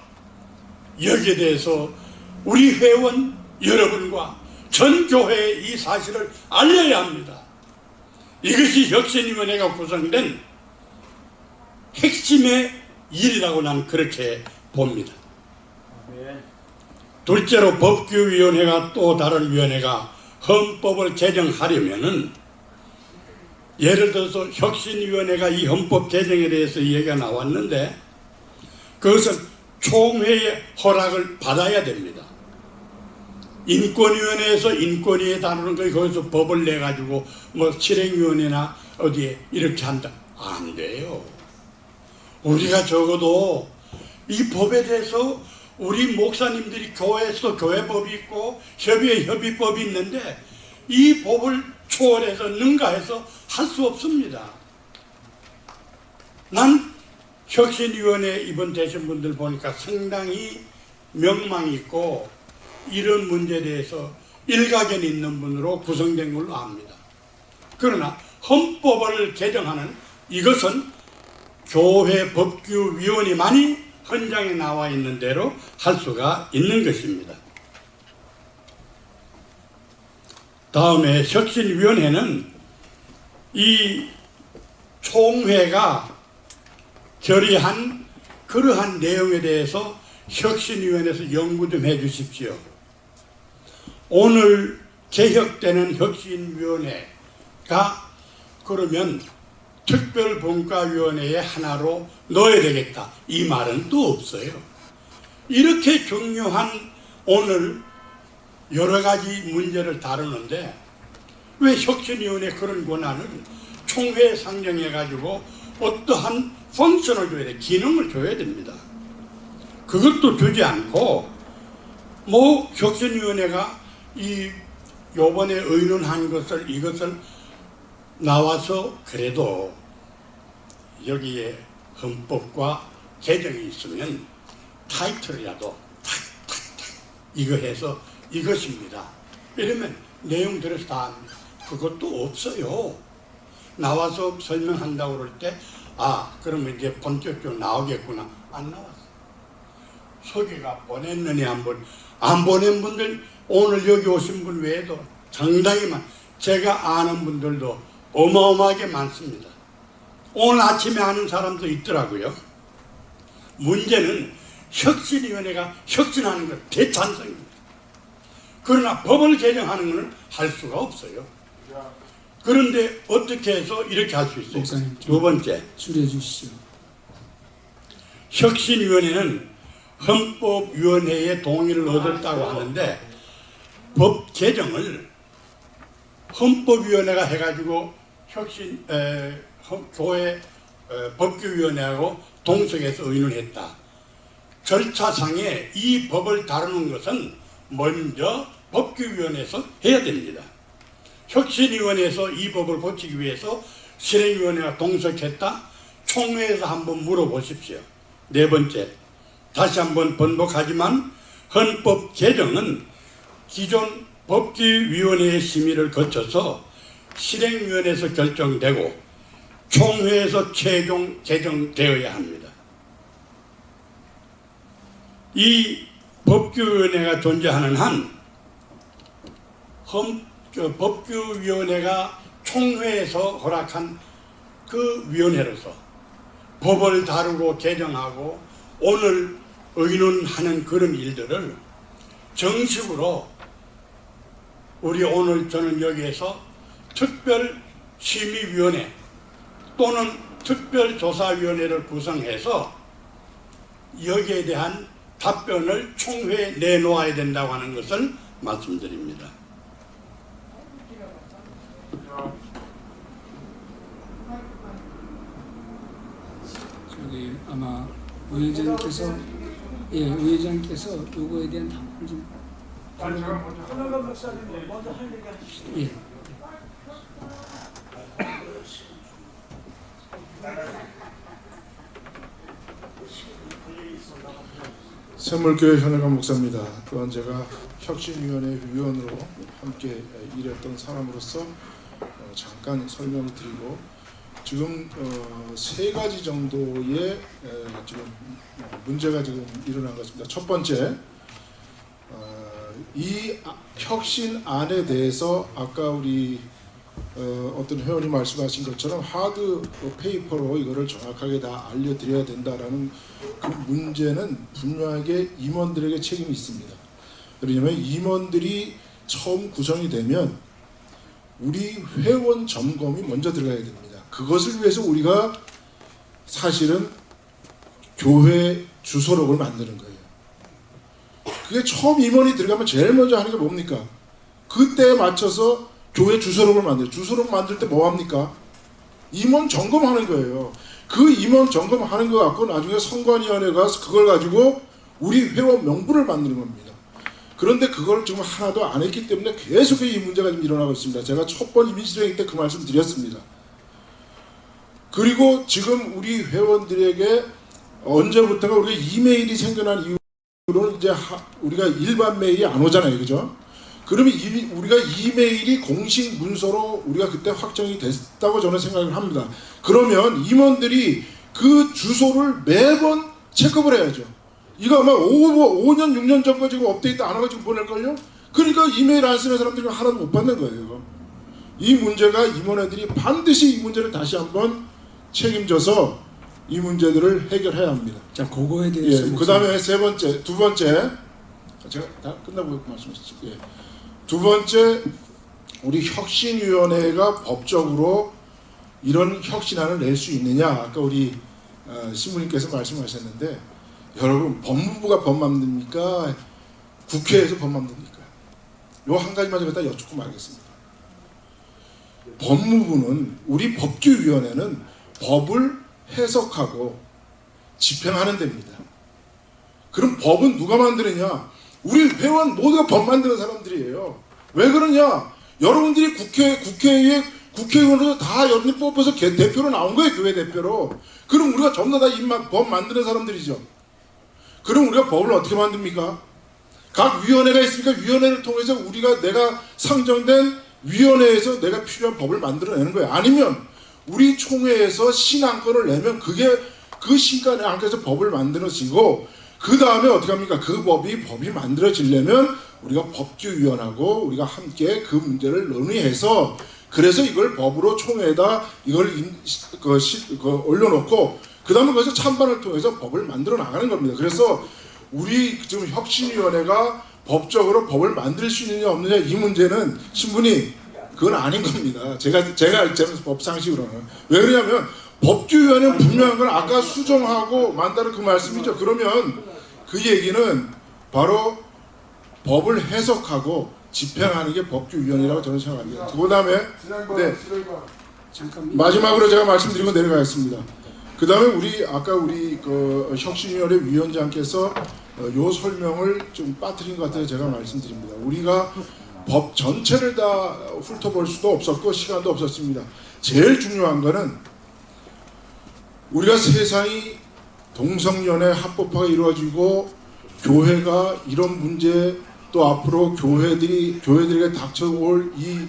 여기에 대해서 우리 회원 여러분과 전 교회에 이 사실을 알려야 합니다. 이것이 혁신위원회가 구성된 핵심의 일이라고 난 그렇게 봅니다. 둘째로 법규위원회가 또 다른 위원회가 헌법을 개정하려면은 예를 들어서 혁신위원회가 이 헌법 개정에 대해서 얘기가 나왔는데 그것은 총회의 허락을 받아야 됩니다. 인권위원회에서 인권위에 다루는 거 거기서 법을 내 가지고 뭐 실행위원회나 어디에 이렇게 한다 안 돼요. 우리가 적어도 이 법에 대해서 우리 목사님들이 교회에서 교회법이 있고 협의회 협의법이 있는데 이 법을 초월해서 능가해서 할 수 없습니다. 난 혁신위원회 이번 되신 분들 보니까 상당히 명망이 있고 이런 문제에 대해서 일가견 있는 분으로 구성된 걸로 압니다. 그러나 헌법을 개정하는 이것은 교회 법규위원회만이 헌장에 나와 있는 대로 할 수가 있는 것입니다. 다음에 혁신위원회는 이 총회가 결의한 그러한 내용에 대해서 혁신위원회에서 연구 좀 해 주십시오. 오늘 개혁되는 혁신위원회가 그러면 특별분과위원회의 하나로 넣어야 되겠다 이 말은 또 없어요. 이렇게 중요한 오늘 여러 가지 문제를 다루는데 왜 혁신위원회 그런 권한을 총회에 상정해 가지고 어떠한 펑션을 줘야 돼, 기능을 줘야 됩니다. 그것도 주지 않고 뭐 혁신위원회가 이 요번에 의논한 것을 이것을 나와서 그래도 여기에 헌법과 개정이 있으면 타이틀이라도 탁탁탁 이거 해서 이것입니다. 이러면 내용 들어서 다 합니다. 그것도 없어요. 나와서 설명한다고 그럴 때 그러면 이제 본격적으로 나오겠구나. 안 나왔어. 소개가 보냈느냐 안 보낸 분들 오늘 여기 오신 분 외에도 상당히 제가 아는 분들도 어마어마하게 많습니다. 오늘 아침에 아는 사람도 있더라고요. 문제는 혁신위원회가 혁신하는 것 대찬성입니다. 그러나 법을 개정하는 것은 할 수가 없어요. 그런데 어떻게 해서 이렇게 할 수 있어요? 목사님, 두 번째, 줄여 주시죠. 혁신위원회는 헌법위원회의 동의를 얻었다고 하는데 법 개정을 헌법위원회가 해가지고 교회 법규위원회하고 동석해서 의논했다. 절차상에 이 법을 다루는 것은 먼저 법규위원회에서 해야 됩니다. 혁신위원회에서 이 법을 고치기 위해서 실행위원회가 동석했다. 총회에서 한번 물어보십시오. 네 번째, 다시 한번 번복하지만 헌법 개정은 기존 법규위원회의 심의를 거쳐서 실행위원회에서 결정되고 총회에서 최종 개정되어야 합니다. 이 법규위원회가 존재하는 한 법규위원회가 총회에서 허락한 그 위원회로서 법을 다루고 개정하고 오늘 의논하는 그런 일들을 정식으로 우리 오늘 저는 여기에서 특별심의위원회 또는 특별조사위원회를 구성해서 여기에 대한 답변을 총회에 내놓아야 된다고 하는 것을 말씀드립니다. 저기 아마 의회장께서 요거에 대한 답을 좀 예. 샘물교회 현회관 목사입니다. 또한 제가 혁신위원회 위원으로 함께 일했던 사람으로서 잠깐 설명을 드리고 지금 세 가지 정도의 지금 문제가 지금 일어난 것 같습니다. 첫 번째, 이 혁신안에 대해서 아까 우리 어떤 회원이 말씀하신 것처럼 하드 페이퍼로 이거를 정확하게 다 알려드려야 된다라는 그 문제는 분명하게 임원들에게 책임이 있습니다. 왜냐하면 임원들이 처음 구성이 되면 우리 회원 점검이 먼저 들어가야 됩니다. 그것을 위해서 우리가 사실은 교회 주소록을 만드는 거예요. 그게 처음 임원이 들어가면 제일 먼저 하는 게 뭡니까? 그때에 맞춰서 교회 주소록을 만들어요. 주소록 만들 때 뭐 합니까? 임원 점검하는 거예요. 그 임원 점검하는 거 갖고 나중에 선관위원회가 그걸 가지고 우리 회원 명부를 만드는 겁니다. 그런데 그걸 지금 하나도 안 했기 때문에 계속 이 문제가 지금 일어나고 있습니다. 제가 첫 번 임시정행 때 그 말씀 드렸습니다. 그리고 지금 우리 회원들에게 언제부턴가 우리가 이메일이 생겨난 이후로는 이제 우리가 일반 메일이 안 오잖아요. 그죠? 그러면 우리가 이메일이 공식 문서로 우리가 그때 확정이 됐다고 저는 생각을 합니다. 그러면 임원들이 그 주소를 매번 체크업을 해야죠. 이거 아마 5년, 6년 전 거 지금 업데이트 안 해가지고 보낼걸요? 그러니까 이메일 안 쓰는 사람들이 하나도 못 받는 거예요. 이 문제가 임원회들이 반드시 이 문제를 다시 한번 책임져서 이 문제들을 해결해야 합니다. 자, 그거에 대해서 그 다음에 두 번째, 제가 다 끝나고 말씀하셨죠. 예. 두 번째, 우리 혁신위원회가 법적으로 이런 혁신안을 낼 수 있느냐? 아까 우리 신부님께서 말씀하셨는데, 여러분, 법무부가 법 만듭니까? 국회에서 법 만듭니까? 요 한 가지만 제가 다 여쭙고 말겠습니다. 법무부는, 우리 법규위원회는 법을 해석하고 집행하는 데입니다. 그럼 법은 누가 만드느냐? 우리 회원 모두가 법 만드는 사람들이에요. 왜 그러냐? 여러분들이 국회에 국회의원으로 다 여러분이 뽑혀서 대표로 나온 거예요. 교회 대표로. 그럼 우리가 전부 다 법 만드는 사람들이죠. 그럼 우리가 법을 어떻게 만듭니까? 각 위원회가 있으니까 위원회를 통해서 내가 상정된 위원회에서 내가 필요한 법을 만들어내는 거예요. 아니면 우리 총회에서 신안건을 내면 그게 그 신안에 안에서 법을 만들어지고 그 다음에 어떻게 합니까? 그 법이 만들어지려면 우리가 법규위원하고 우리가 함께 그 문제를 논의해서 그래서 이걸 법으로 총회에다 이걸 올려놓고 그 다음에 거기서 찬반을 통해서 법을 만들어 나가는 겁니다. 그래서 우리 지금 혁신위원회가 법적으로 법을 만들 수 있느냐 없느냐 이 문제는 신분이 그건 아닌 겁니다. 제가 알기로는 법상식으로는. 왜 그러냐면 법규위원회는 분명한 건 아까 수정하고 만다는 그 말씀이죠. 그러면 그 얘기는 바로 법을 해석하고 집행하는 게 법규위원회라고 저는 생각합니다. 그 다음에 마지막으로 제가 말씀드리고 내려가겠습니다. 그 다음에 우리 그 혁신위원회 위원장께서 요 설명을 좀 빠뜨린 것 같아서 제가 말씀드립니다. 우리가 법 전체를 다 훑어볼 수도 없었고 시간도 없었습니다. 제일 중요한 거는 우리가 세상이 동성연애 합법화가 이루어지고 교회가 이런 문제 또 앞으로 교회들에게 닥쳐올 이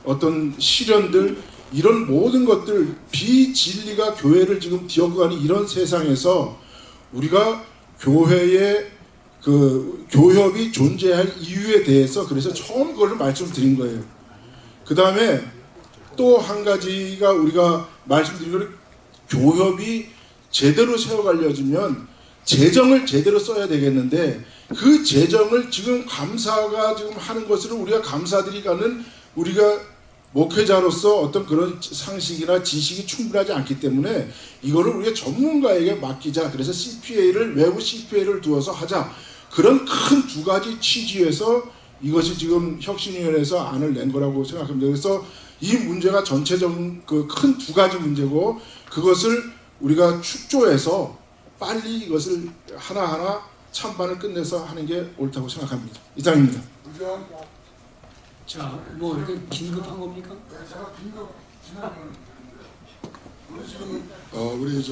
어떤 시련들 이런 모든 것들 비진리가 교회를 지금 뒤엎어가는 이런 세상에서 우리가 교회의 그 교협이 존재할 이유에 대해서 그래서 처음 그걸 말씀드린 거예요. 그 다음에 또 한 가지가 우리가 말씀드린 거는 교협이 제대로 세워가려면 재정을 제대로 써야 되겠는데 그 재정을 지금 감사가 지금 하는 것으로 우리가 감사들이 가는 우리가 목회자로서 어떤 그런 상식이나 지식이 충분하지 않기 때문에 이거를 우리가 전문가에게 맡기자. 그래서 외부 CPA를 두어서 하자. 그런 큰 두 가지 취지에서 이것이 지금 혁신위원회에서 안을 낸 거라고 생각합니다. 그래서 이 문제가 전체적인 그 큰 두 가지 문제고 그것을 우리가 축조해서 빨리 이것을 하나하나 찬반을 끝내서 하는 게 옳다고 생각합니다. 이상입니다. 자, 뭐 이렇게 긴급한 겁니까? 우리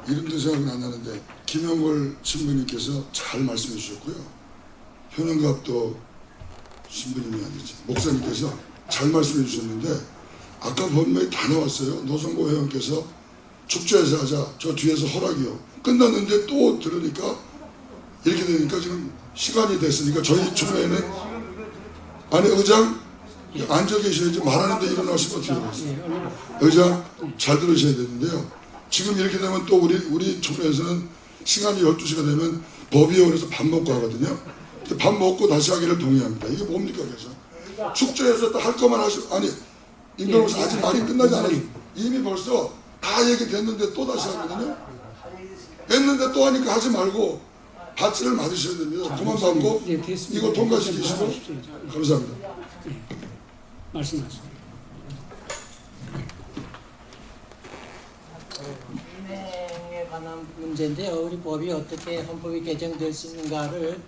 이름도 생각은 안 나는데 김영걸 신부님께서 잘 말씀해 주셨고요. 현영갑도 신부님이 아니지 목사님께서 잘 말씀해 주셨는데 아까 본명이 다 나왔어요. 노성보 회원께서 축제에서 하자. 저 뒤에서 허락이요. 끝났는데 또 들으니까 이렇게 되니까 지금 시간이 됐으니까 저희 총회는 아니 의장 앉아 계셔야지 말하는데 일어나시면 어떻게 되겠어요. 의장 잘 들으셔야 되는데요. 지금 이렇게 되면 또 우리 총회에서는 시간이 12시가 되면 법위원회에서 밥 먹고 하거든요. 밥 먹고 다시 하기를 동의합니다. 이게 뭡니까 그래서 축제에서 할 것만 하시고 아니 임명호사 아직 말이 끝나지 않아요. 이미 벌써 다 얘기됐는데 또 다시 하거든요. 했는데 또 하니까 하지 말고 바치를 맞으셔야 됩니다. 그만 받고 이거 통과시키시고 감사합니다. 말씀하세요. 인행에 관한 문제인데요. 우리 법이 어떻게 헌법이 개정될 수 있는가를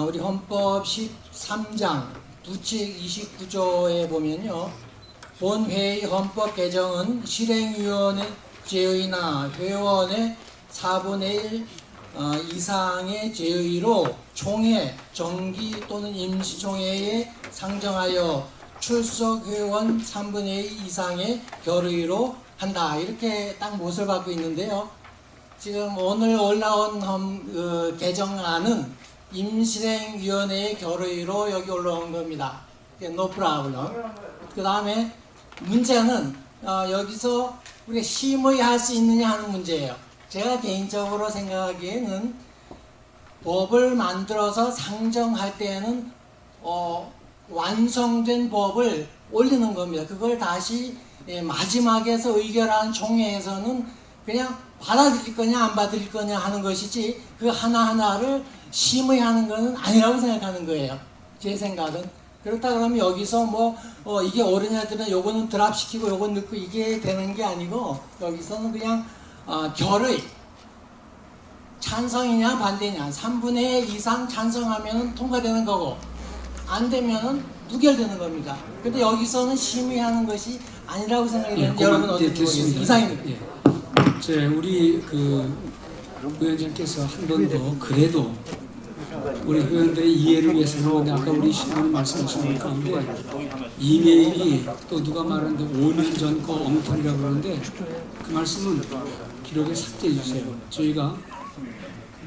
우리 헌법 13장 부칙 29조에 보면요. 본회의 헌법 개정은 실행위원회 제의나 회원의 4분의 1 이상의 제의로 총회, 정기 또는 임시총회에 상정하여 출석 회원 3분의 2 이상의 결의로 한다. 이렇게 딱 못을 받고 있는데요. 지금 오늘 올라온 개정안은 임실행위원회의 결의로 여기 올라온 겁니다. No problem. 그 다음에 문제는 여기서 우리가 심의할 수 있느냐 하는 문제예요. 제가 개인적으로 생각하기에는 법을 만들어서 상정할 때에는 완성된 법을 올리는 겁니다. 그걸 다시 마지막에서 의결한 총회에서는 그냥 받아들일 거냐 안 받아들일 거냐 하는 것이지 그 하나하나를 심의하는 것은 아니라고 생각하는 거예요. 제 생각은. 그렇다 그러면 여기서 이게 옳으냐 들은 요거는 드랍시키고 요건 넣고 이게 되는 게 아니고 여기서는 그냥 결의 찬성이냐 반대냐 3분의 1 이상 찬성하면 통과되는 거고 안 되면은 무결되는 겁니다. 근데 여기서는 심의하는 것이 아니라고 생각이 되는데 여러분 어떻게 보겠습니까? 이상입니다. 우리 위원장께서 한 번 더 그래도 우리 회원들의 이해를 위해서는 건데 아까 우리 신부님 말씀하신 것 가운데 이메일이 또 누가 말하는데 5년 전 거 엉터리라고 그러는데 그 말씀은 기록에 삭제해 주세요. 저희가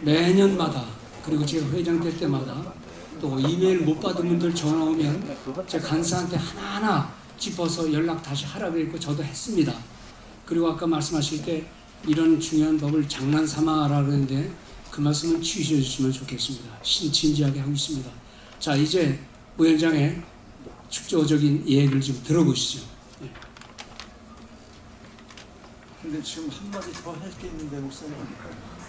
매년마다 그리고 제가 회장 될 때마다 또 이메일 못 받은 분들 전화 오면 제가 간사한테 하나하나 짚어서 연락 다시 하라고 했고 저도 했습니다. 그리고 아까 말씀하실 때 이런 중요한 법을 장난 삼아 하라고 했는데 그 말씀은 취소해 주시면 좋겠습니다. 진지하게 하고 있습니다. 자, 이제 위원장의 축조적인 이야기를 좀 들어보시죠. 근데 지금 한마디 더 할 게 있는데 목사님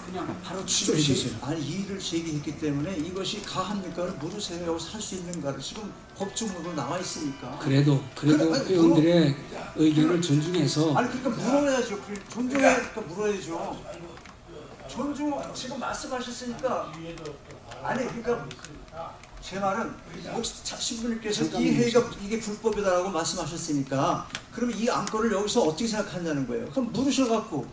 그냥 바로 취소해 주세요. 아니 이의를 제기했기 때문에 이것이 가합니까를 물으세요. 살 수 있는가를 지금 법조문으로 나와 있으니까. 그래도 회원들의 의견을 존중해서 아니 그러니까 물어야죠. 존중하니까 물어야죠. 존중 지금 말씀하셨으니까 아니 그러니까 제 말은 신부님께서 이 회의가 이게 불법이다라고 말씀하셨으니까 그러면 이 안건을 여기서 어떻게 생각하냐는 거예요. 그럼 물으셔갖고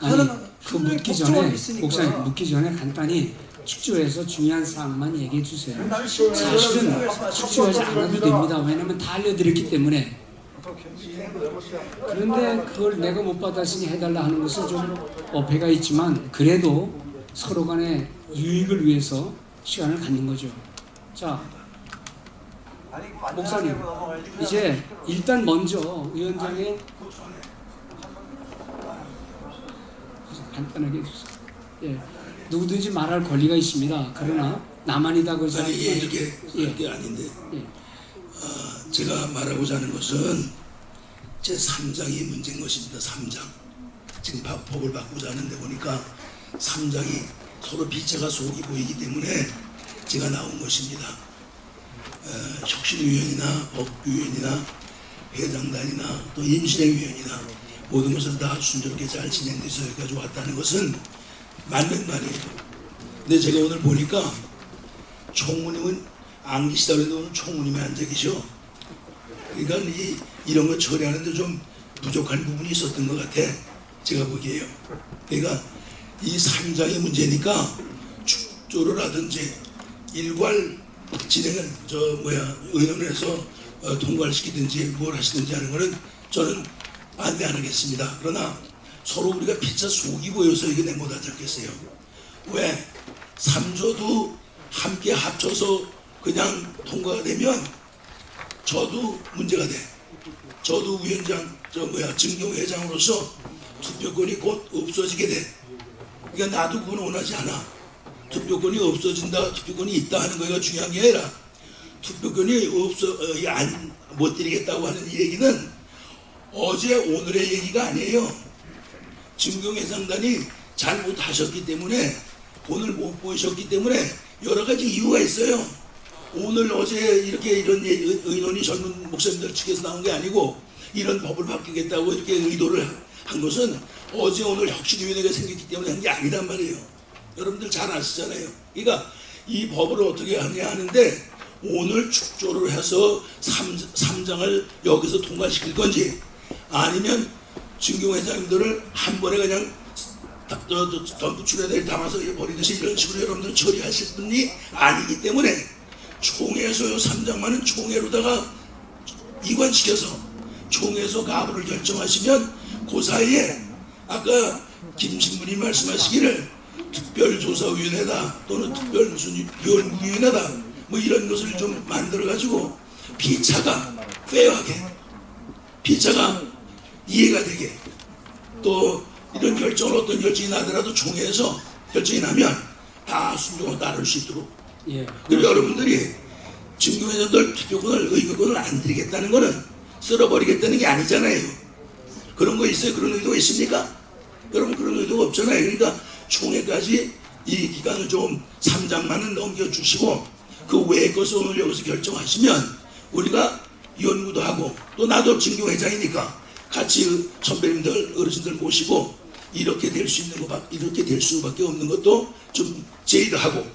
아니 그 묻기 전에 목사님 묻기 전에 간단히 축조에서 중요한 사항만 얘기해 주세요. 사실은 축조하지 않아도 됩니다. 왜냐하면 다 알려드렸기 때문에. 그런데 그걸 내가 못 받았으니 해달라 하는 것은 좀 어폐가 있지만 그래도 서로 간의 유익을 위해서 시간을 갖는 거죠. 자, 목사님 이제 일단 먼저 위원장의 간단하게 해주세요. 예, 누구든지 말할 권리가 있습니다. 그러나 나만이다 그러지 않고 이렇게 할 게 아닌데 제가 말하고자 하는 것은 제 3장이 문제인 것입니다. 3장 지금 법을 바꾸자 하는데 보니까 3장이 서로 빛과 속이 보이기 때문에 제가 나온 것입니다. 혁신위원이나 법규위원이나 회장단이나 또 임실행위원이나 모든 것을 다 순조롭게 잘 진행돼서 여기까지 왔다는 것은 맞는 말이에요. 근데 제가 오늘 보니까 총무님은 안 계시다고 해도 오늘 총무님이 앉아 계셔. 그러니까 이런 거 처리하는데 좀 부족한 부분이 있었던 것 같아. 제가 보기에요. 그러니까 이 3장의 문제니까 축조를 하든지 일괄 진행을 의논을 해서 통과를 시키든지 뭘 하시든지 하는 거는 저는 반대 안 하겠습니다. 그러나 서로 우리가 피차 속이 보여서 이게 내 못하지 않겠어요. 왜 3조도 함께 합쳐서 그냥 통과가 되면 저도 문제가 돼. 저도 증경회장으로서 투표권이 곧 없어지게 돼. 그러니까 나도 그건 원하지 않아. 투표권이 없어진다, 투표권이 있다 하는 거가 중요한 게 아니라 투표권이 못 드리겠다고 하는 이 얘기는 어제 오늘의 얘기가 아니에요. 증경회장단이 잘못하셨기 때문에 돈을 못 보이셨기 때문에 여러 가지 이유가 있어요. 오늘 어제 이렇게 이런 의논이 젊은 목사님들 측에서 나온 게 아니고 이런 법을 바뀌겠다고 이렇게 의도를 한 것은 어제 오늘 혁신위원회가 생겼기 때문에 한 게 아니란 말이에요. 여러분들 잘 아시잖아요. 그러니까 이 법을 어떻게 하냐 하는데 오늘 축조를 해서 3장을 여기서 통과시킬 건지 아니면 증경회장님들을 한 번에 그냥 전부 출애대를 담아서 버리듯이 이런 식으로 여러분들 처리하실 분이 아니기 때문에 총회에서요 3장만은 총회로다가 이관시켜서 총회에서 가부를 결정하시면 그 사이에 아까 김신부님 말씀하시기를 특별조사위원회다 또는 특별 무슨 연구위원회다 뭐 이런 것을 좀 만들어 가지고 피차가 페어하게 피차가 이해가 되게 또 이런 결정을 어떤 결정이 나더라도 총회에서 결정이 나면 다 순종을 따를 수 있도록 그리고 여러분들이 증경회장들 투표권을 의결권을 안 드리겠다는 거는 쓸어버리겠다는 게 아니잖아요. 그런 거 있어요? 그런 의도가 있습니까? 여러분 그런 의도가 없잖아요. 그러니까 총회까지 이 기간을 좀 3장만은 넘겨주시고 그 외의 것을 오늘 여기서 결정하시면 우리가 연구도 하고 또 나도 증경회장이니까 같이 선배님들 어르신들 모시고 이렇게 될 수 있는 것 이렇게 될 수밖에 없는 것도 좀 제의하고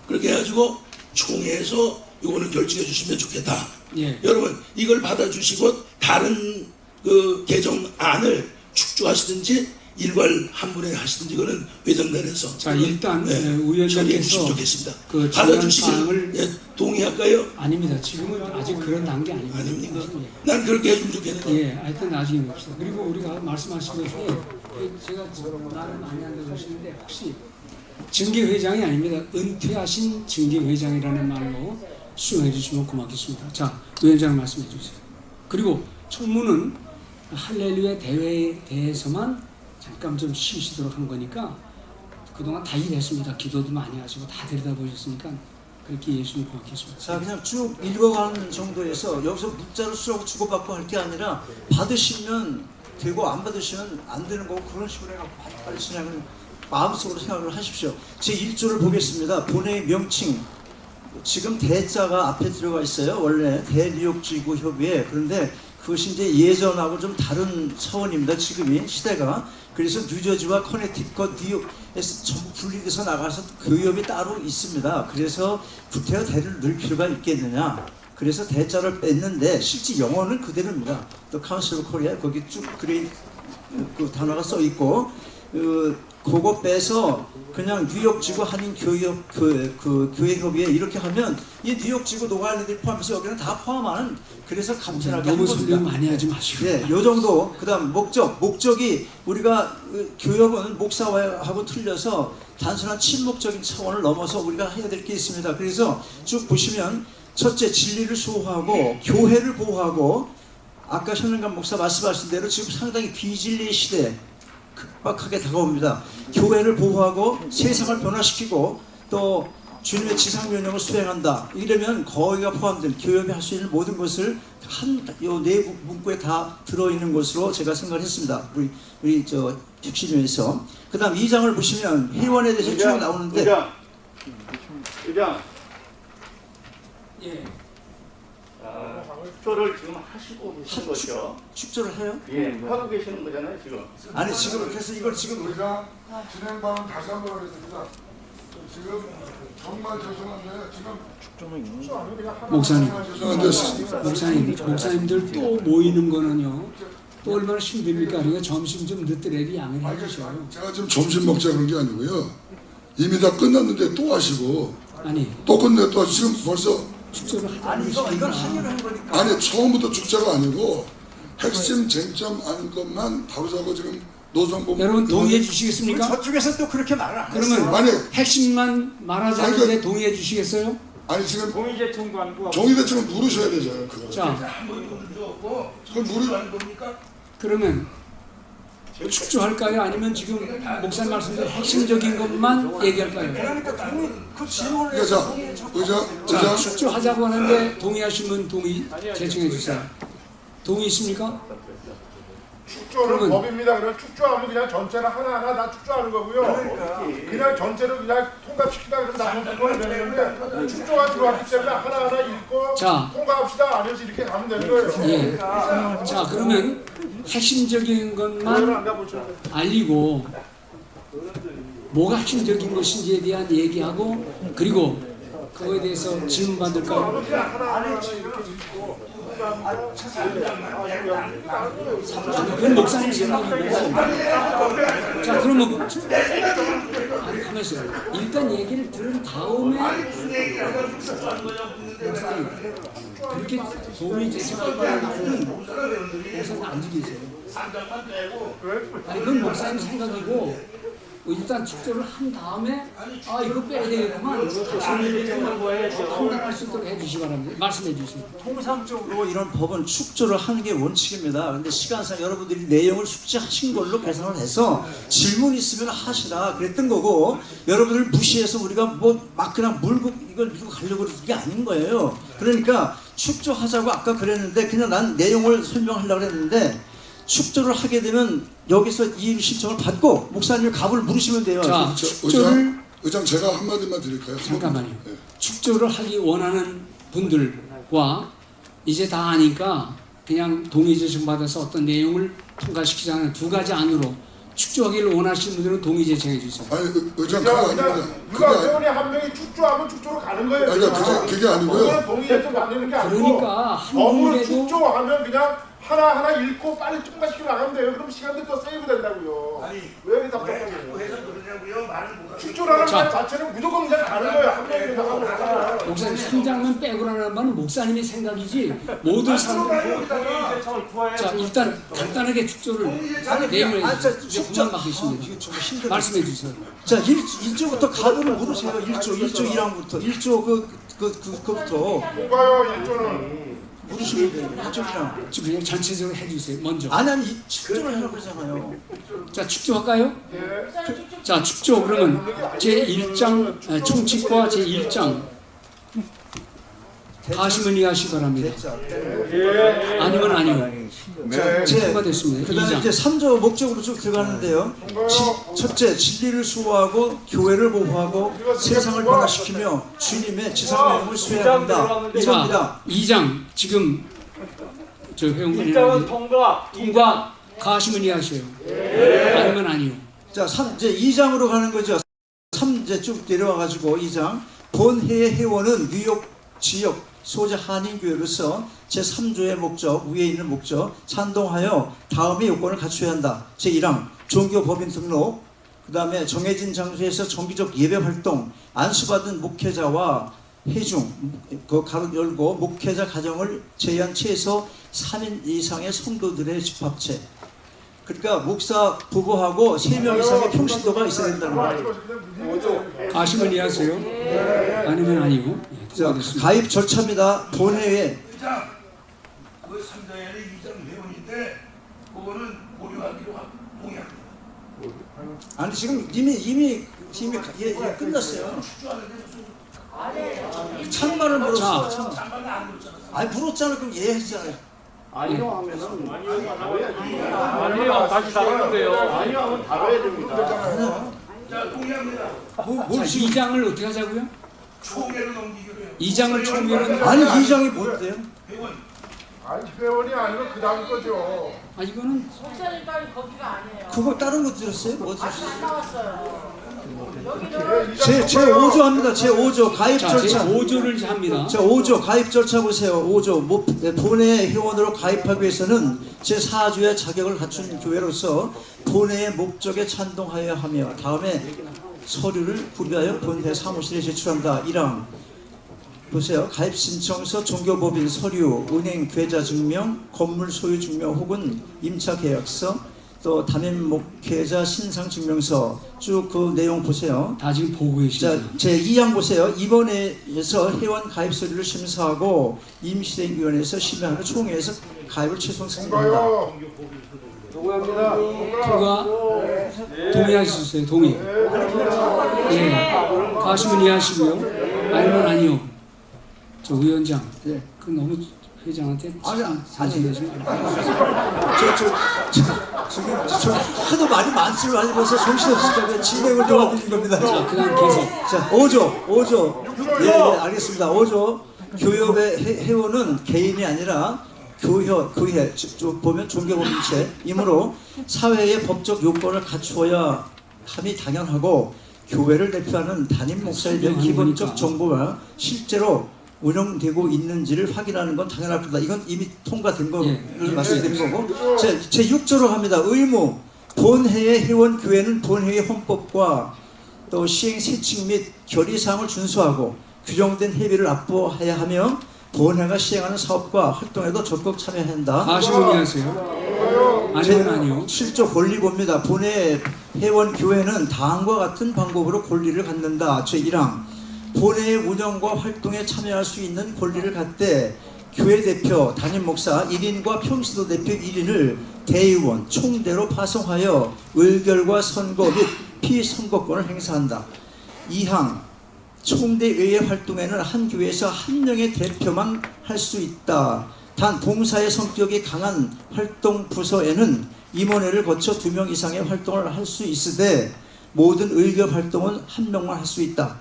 그렇게 해가지고 총회에서 이거는 결정해 주시면 좋겠다. 여러분 이걸 받아주시고 다른 그 개정안을 축조하시든지 일괄 한 번에 하시든지 그거는 회장단에서 자 일단 위원장께서 그 받아주시길 동의할까요? 아닙니다. 지금은 아직 그런 단계 아닙니다. 아닙니까? 난 그렇게 해주면 좋겠는데. 하여튼 나중에 봅시다. 그리고 우리가 말씀하신 것 중에 제가 말을 많이 한다고 하시는데 혹시 증계회장이 아닙니다. 은퇴하신 증계회장이라는 말로 수용해 주시면 고맙겠습니다. 자, 위원장 말씀해 주세요. 그리고 총무는 할렐루야 대회에 대해서만 잠깐 좀 쉬시도록 한 거니까 그동안 다 일했습니다. 기도도 많이 하시고 다 들여다보셨으니까 그렇게 이해해주시면 고맙겠습니다. 자, 그냥 쭉 읽어가는 정도에서 여기서 문자로 수라고 주고받고 할 게 아니라 받으시면 되고 안 받으시면 안 되는 거고 그런 식으로 해갖고 빨리 진행을 마음속으로 생각을 하십시오. 제 1조를 보겠습니다. 본회의 명칭 지금 대자가 앞에 들어가 있어요. 원래 대뉴욕지구 협의회. 그런데 그것이 이제 예전하고 좀 다른 차원입니다. 지금이 시대가. 그래서 뉴저지와 커네티컷, 뉴욕에서 전부 분리돼서 나가서 교협이 따로 있습니다. 그래서 구태여 대를 넣을 필요가 있겠느냐. 그래서 대자를 뺐는데 실제 영어는 그대로입니다. 또 카운슬 오브 코리아 거기 쭉 그레이 그 단어가 써 있고 그거 빼서 그냥 뉴욕지구 한인 교회협 교회협의회 이렇게 하면 이 뉴욕지구 노가리들 포함해서 여기는 다 포함하는 그래서 간편하게 너무 설명 많이 하지 마시고. 요 정도. 그다음 목적이 우리가 교협은 목사하고 틀려서 단순한 친목적인 차원을 넘어서 우리가 해야 될 게 있습니다. 그래서 쭉 보시면 첫째 진리를 수호하고 교회를 보호하고 아까 현능감 목사 말씀하신 대로 지금 상당히 비진리의 시대 급박하게 다가옵니다. 교회를 보호하고 세상을 변화시키고 또 주님의 지상명령을 수행한다. 이러면 거기가 포함된 교협이 할 수 있는 모든 것을 요 네 문구에 다 들어있는 것으로 제가 생각을 했습니다. 우리 저 혁신위에서. 그 다음 2장을 보시면 회원에 대해서 쭉 나오는데 의장 예. 축조를 지금 하시고 계신 거죠? 축조를 해요? 예, 하고 계시는 거잖아요 지금. 아니 지금 그래서 이걸 지금 우리가 진행방은 다시 한번 하겠습니다. 지금 정말 죄송한데 지금 목사님들 또 모이는 거는요. 또 얼마나 힘듭니까? 그러니까 점심 좀 늦더라도 양해를 해주셔요. 제가 지금 점심 먹자 그런 게 아니고요. 이미 다 끝났는데 또 하시고 아니 또 끝내 또 지금 벌써 축조를 하자는 아니죠. 것이 이건 아니라 하기로 한 거니까. 아니 처음부터 축제가 아니고 핵심 쟁점 아닌 것만 다루자고 지금 노정보 여러분 동의해 주시겠습니까? 저쪽에서 또 그렇게 말을 안 그러면 했어요. 아니, 핵심만 말하자는데 아니, 동의해 주시겠어요? 아니 지금 동의제청도 아니고 종이대책은 물으셔야 되잖아요. 그거. 자, 그걸 물으 그러면 축조할까요? 아니면 지금 목사님 말씀대로 핵심적인 것만 얘기할까요? 그러니까 동의 그 질문을 그러니까 자, 의장 축조하자고 하는데 동의하신 분 동의 제청해 주세요. 동의 있습니까? 축조는 그러면- 법입니다. 그럼 축조하면 그냥 전체를 하나하나 다 축조하는 거고요. 그냥 전체를 그냥 통합시키다 그러면 나머지 건 되는데 축조가 들어왔기 때문에 하나하나 읽고 자. 통합합시다 아니어서 이렇게 가면 되는 거예요. 예. 자, 그러면 핵심적인 것만 알리고 뭐가 핵심적인 것인지에 대한 얘기하고 그리고 그거에 대해서 질문 받을까요? 그건 목사님 생각이고. 자, 그러면 아니 가만 있어요. 일단 얘기를 들은 다음에 목사님 그렇게 도움이 제청할 거라는 목사님 안 지키세요. 아니 그건 목사님 생각이고 일단 축조를 한 다음에 아 이거 빼야 되겠구만 판단할 수 있도록 해주시기 바랍니다. 말씀해 주시면. 통상적으로 이런 법은 축조를 하는 게 원칙입니다. 그런데 시간상 여러분들이 내용을 숙지하신 걸로 계산을 해서 질문 있으면 하시라 그랬던 거고 여러분을 무시해서 우리가 뭐 막 그냥 물고 이걸 밀고 가려고 그러는 게 아닌 거예요. 그러니까 축조하자고 아까 그랬는데 그냥 난 내용을 설명하려고 했는데 축조를 하게 되면 여기서 이 신청을 받고 목사님이 갑을 물으시면 돼요. 자, 축조를 의장 제가 한마디만 드릴까요? 잠깐만요. 네. 축조를 하기 원하는 분들과 이제 다 아니까 그냥 동의 제청 받아서 어떤 내용을 통과시키자는 두 가지 안으로 축조하기를 원하시는 분들은 동의 제청해 주세요. 아니 의장 그거 아닙니다. 그게 누가 아니, 회원이 한 명이 축조하면 축조로 가는 거예요. 그러니까 그게 아니고요. 동의해서 만드는 게 아니고 그러니까 한 법으로 분이라도 축조하면 그냥 하나하나 읽고 빨리 통과시키고 나가면 돼요. 그럼 시간도 더 세이브 된다고요. 왜 이렇게 답답하냐고요. 축조라는 자. 말 자체는 무조건 그냥 가는 거예요. 한 명이 그냥 하고 나가요. 목사님 3장만 빼고라는 말은 목사님의 생각이지 모든 사람들 자 일단 간단하게 축조를 내용을 이제 그만 받겠습니다. 말씀해 주세요. 자, 1조부터 가도를 물으세요. 1조 1항부터 1조 그거부터 뭔가요, 일조는? 물으시면 돼요. 1조랑 지금 그냥 전체적으로 해주세요. 먼저. 아니 축조를 하라고 그러잖아요. 자 축조할까요? 예. 자 축조 그러면 제 1장 총칙과 제 1장 하시면 이해하시기 바랍니다. 아니면 아니요. 자, 통과됐습니다. 그다음에 2장. 이제 3조 목적으로 쭉 들어가는데요. 첫째, 진리를 수호하고 교회를 보호하고 세상을 변화시키며 주님의 지상명령을 수행해야 한다. 이겁니다. 자 2장 지금 저 회원님이 통과 가시면 이해하셔요. 아니면 아니요. 자, 이제 2장으로 가는 거죠. 3제 쭉 내려와 가지고 2장 본회의 회원은 뉴욕 지역 소재 한인교회로서 제3조의 목적, 위에 있는 목적 찬동하여 다음의 요건을 갖춰야 한다. 제1항 종교법인 등록, 그 다음에 정해진 장소에서 정기적 예배활동, 안수받은 목회자와 회중, 그 가로 열고 목회자 가정을 제한 최소 3인 이상의 성도들의 집합체. 그러니까 목사 부부하고 3명 이상의 평신도가 있어야 된다는 거예요. 가시면 이해하세요. 아니면 아니요. 자, 가입 절차입니다. 본회의에 그 3장에는 2장 내용인데 그거는 보류하기로 동의합니다. 아니 지금 이미 끝났어요. 찬반을 물었어. 아니 물었잖아. 그럼 예 했잖아요. 아니요 하면은 아니요 다시 다루는데요. 아니요 하면 다뤄야 됩니다. 자, 동의합니다. 자 2장을 어떻게 하자고요? 총회로 넘기기로 해요. 2장을 총회로 아니 2장이 뭔데요? 회원. 아니, 회원이 아니고 그 다음 거죠. 아 이거는 목사님까지 거기가 아니에요. 그거 다른 거 들었어요? 뭐 아직 들었어요? 안 나왔어요. 여기는 제 5조 합니다. 제 5조 가입 자, 제 절차. 5조를 합니다. 자 5조 가입 절차 보세요. 5조 본회의 회원으로 가입하기 위해서는 제 4조의 자격을 갖춘 교회로서 본회의 목적에 찬동하여야 하며 다음에 서류를 구비하여 본회 사무실에 제출한다. 1항 보세요. 가입 신청서, 종교법인 서류, 은행 계좌 증명, 건물 소유 증명 혹은 임차 계약서, 또 담임 목회자 신상 증명서 쭉 그 내용 보세요. 다 지금 보고 계시죠? 자, 제 2항 보세요. 이번에서 회원 가입 서류를 심사하고 임시대행위원회에서 심의하는 총회에서 가입을 최종했습니다. 통과 동의하셨어요? 동의. 예. 가시면 이해하시고요. 아니면 아니요. 저 위원장. 예. 그 너무 회장한테 아니. 상처내시면 지금 하도 많이 말씀하셔서 정신없을까 봐 진행을 도와드린 겁니다. 자, 그다음 계속. 자, 5조. 예, 알겠습니다. 5조. 교협의 회원은 개인이 아니라 교회, 보면 종교법인체이므로 사회의 법적 요건을 갖추어야 함이 당연하고 교회를 대표하는 담임 목사에 대한 기본적 정보가 실제로 운영되고 있는지를 확인하는 건 당연할 겁니다. 이건 이미 통과된 거를 말씀드린 거고. 제 6조로 갑니다. 의무. 본회의 회원교회는 본회의 헌법과 또 시행 세칙 및 결의사항을 준수하고 규정된 회비를 납부해야 하며 본회가 시행하는 사업과 활동에도 적극 참여해야 한다. 가시면 이해하세요. 아니면 아니요. 7조 권리보입니다. 본회 회원 교회는 다음과 같은 방법으로 권리를 갖는다. 제1항 본회의 운영과 활동에 참여할 수 있는 권리를 갖되 교회 대표, 담임 목사 1인과 평시도 대표 1인을 대의원, 총대로 파송하여 의결과 선거 및 피선거권을 행사한다. 2항 총대의회 활동에는 한 교회에서 한 명의 대표만 할 수 있다. 단 봉사의 성격이 강한 활동 부서에는 임원회를 거쳐 2명 이상의 활동을 할 수 있으되 모든 의결 활동은 한 명만 할 수 있다.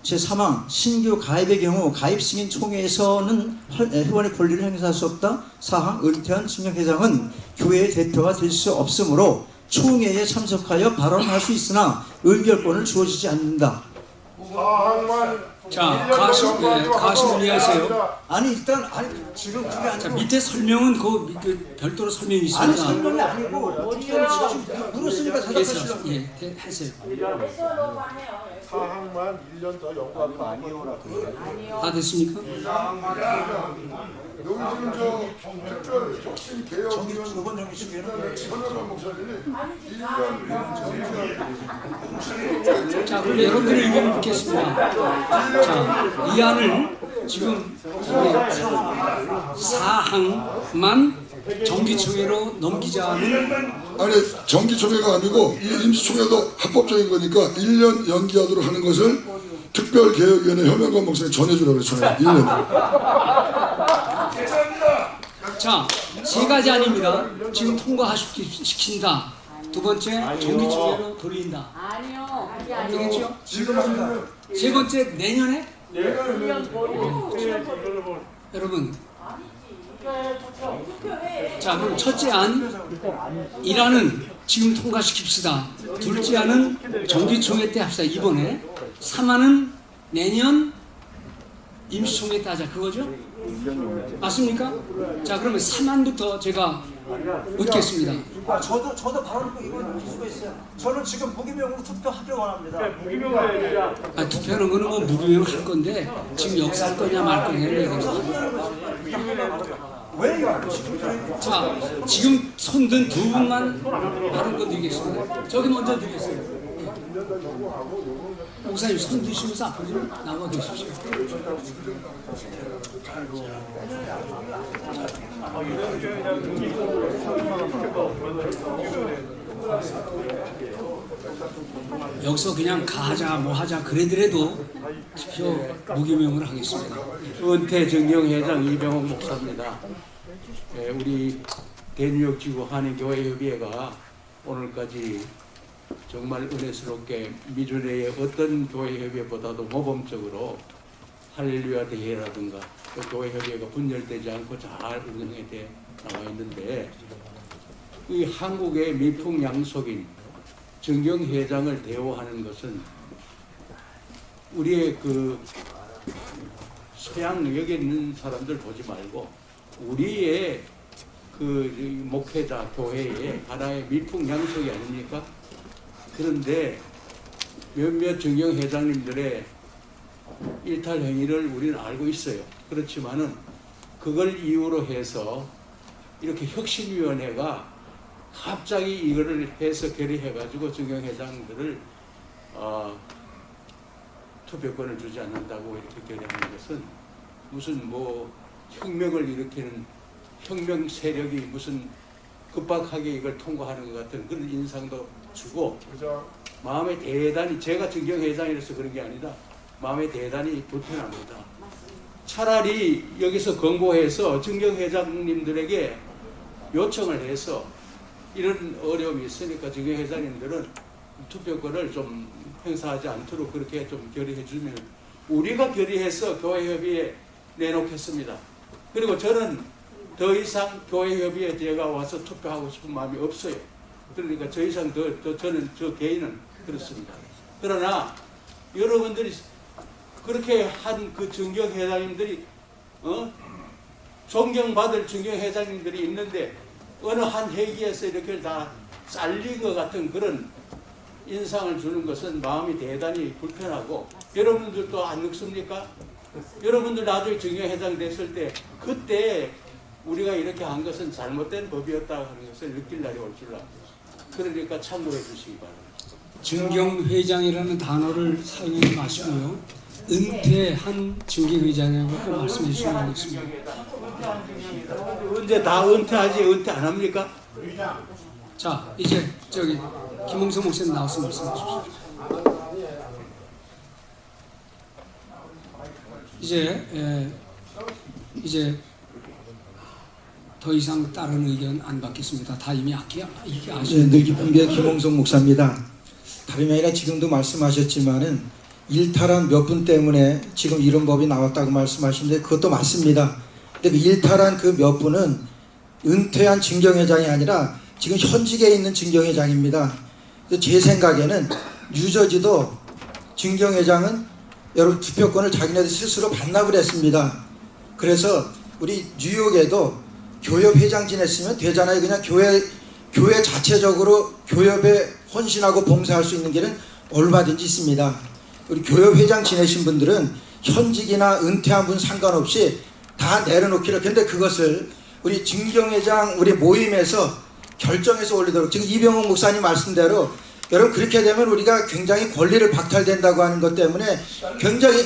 제3항 신규 가입의 경우 가입 승인 총회에서는 회원의 권리를 행사할 수 없다. 4항 은퇴한 증명회장은 교회의 대표가 될 수 없으므로 총회에 참석하여 발언할 수 있으나 의결권을 주어지지 않는다. 자, 가시면 이해하세요. 아니 일단 지금 그게 아니고. 자, 밑에 설명은 그 별도로 설명이 있습니다. 아니 설명이 아니고 지금 물었으니까 대답하시라고. 예, 하세요. 사항만 1년 더 연구할 거 아니에요. 다 됐습니까? 여기 지금 저 특별 혁신 개혁위원 천여관 목사님이 1년 자, 그럼 여러분들의 의견을 듣겠습니다. 자, 이 안을 지금 사항만 정기총회로 넘기자는. 아니 정기총회가 아니고 이 임시총회도 합법적인 거니까 1년 연기하도록 하는 것을 특별개혁위원회 현명관 목사님 전해주라고 했잖아요. 1년. 자, 세 가지 아닙니다. 지금 통과시킨다. 두 번째, 정기총회로 돌린다. 아니요. 되겠죠? 세 번째, 내년에? 여러분, 자, 그럼 첫째 안 1안은 지금 통과시킵시다. 둘째 안은 정기총회 때 합시다. 이번에 3안은 내년 임시총회 때 하자. 그거죠? 맞습니까? 자, 그러면 3안부터 제가 묻겠습니다. 저도 바로 이거 할 수가 있어요. 저는 지금 무기명으로 투표하기를 원합니다. 투표하는 거는 뭐 무기명으로 할 건데 지금 역사할 거냐 말 거냐 왜 이거? 자, 지금 손든 두 분만 발언 거 드리겠습니다. 저기 먼저 드리겠습니다. 목사님 손 드시면서 앞으로 좀 나와 계십시오. 여기서 그냥 가자 뭐 하자 그래더라도 투표 무기명으로 하겠습니다. 은퇴 정경회장 이병헌 목사입니다. 우리 대뉴욕지구 한인교회협의회가 오늘까지 정말 은혜스럽게 미주내의 어떤 교회협의회보다도 모범적으로 할렐루야 대회라든가 또 교회협의회가 분열되지 않고 잘 운영이 돼 나와 있는데 이 한국의 미풍양속인 정경회장을 대우하는 것은 우리의 그 서양 여기 있는 사람들 보지 말고 우리의 그 목회자 교회의 하나의 미풍양속이 아닙니까? 그런데 몇몇 정경회장님들의 일탈 행위를 우리는 알고 있어요. 그렇지만은 그걸 이유로 해서 이렇게 혁신위원회가 갑자기 이거를 해서 결의해가지고 정경회장들을 투표권을 주지 않는다고 이렇게 결의하는 것은 무슨 뭐 혁명을 일으키는 혁명 세력이 무슨 급박하게 이걸 통과하는 것 같은 그런 인상도 주고 마음에 대단히 제가 정경회장이라서 그런 게 아니라 마음에 대단히 불편합니다. 차라리 여기서 권고해서 정경회장님들에게 요청을 해서 이런 어려움이 있으니까 정경회장님들은 투표권을 좀 행사하지 않도록 그렇게 좀 결의해 주면 우리가 결의해서 교회협의에 내놓겠습니다. 그리고 저는 더 이상 교회협의에 제가 와서 투표하고 싶은 마음이 없어요. 그러니까 더 이상 저는 저 개인은 그렇습니다. 그러나 여러분들이 그렇게 한 그 정경회장님들이 존경받을 정경회장님들이 있는데 어느 한 회기에서 이렇게 다 잘린 것 같은 그런 인상을 주는 것은 마음이 대단히 불편하고 여러분들도 안 느낍니까? 여러분들 나중에 정경회장 됐을 때 그때 우리가 이렇게 한 것은 잘못된 법이었다 하는 것을 느낄 날이 올 줄 압니다. 그러니까 참고해 주시기 바랍니다. 정경회장이라는 단어를 사용하지 마시고요. 은퇴한 정경회장이라고 말씀해 주시면 되겠습니다. 언제 다 은퇴하지 은퇴 안 합니까? 자, 이제 저기 김홍석 목사님 나와서 말씀해 주십시오. 이제 더 이상 다른 의견 안 받겠습니다. 다 이미 이게 아시는 늘 기쁜 게 김홍석 목사입니다. 다름이 아니라 지금도 말씀하셨지만은 일탈한 몇 분 때문에 지금 이런 법이 나왔다고 말씀하시는데 그것도 맞습니다. 근데 그 일탈한 그 몇 분은 은퇴한 정경회장이 아니라 지금 현직에 있는 정경회장입니다. 제 생각에는 뉴저지도 정경회장은 여러분 투표권을 자기네들 스스로 반납을 했습니다. 그래서 우리 뉴욕에도 교협 회장 지냈으면 되잖아요. 그냥 교회 자체적으로 교협에 헌신하고 봉사할 수 있는 길은 얼마든지 있습니다. 우리 교협 회장 지내신 분들은 현직이나 은퇴한 분 상관없이 다 내려놓기로. 근데 그것을 우리 정경회장 우리 모임에서 결정해서 올리도록 지금 이병헌 목사님 말씀대로 여러분 그렇게 되면 우리가 굉장히 권리를 박탈된다고 하는 것 때문에 굉장히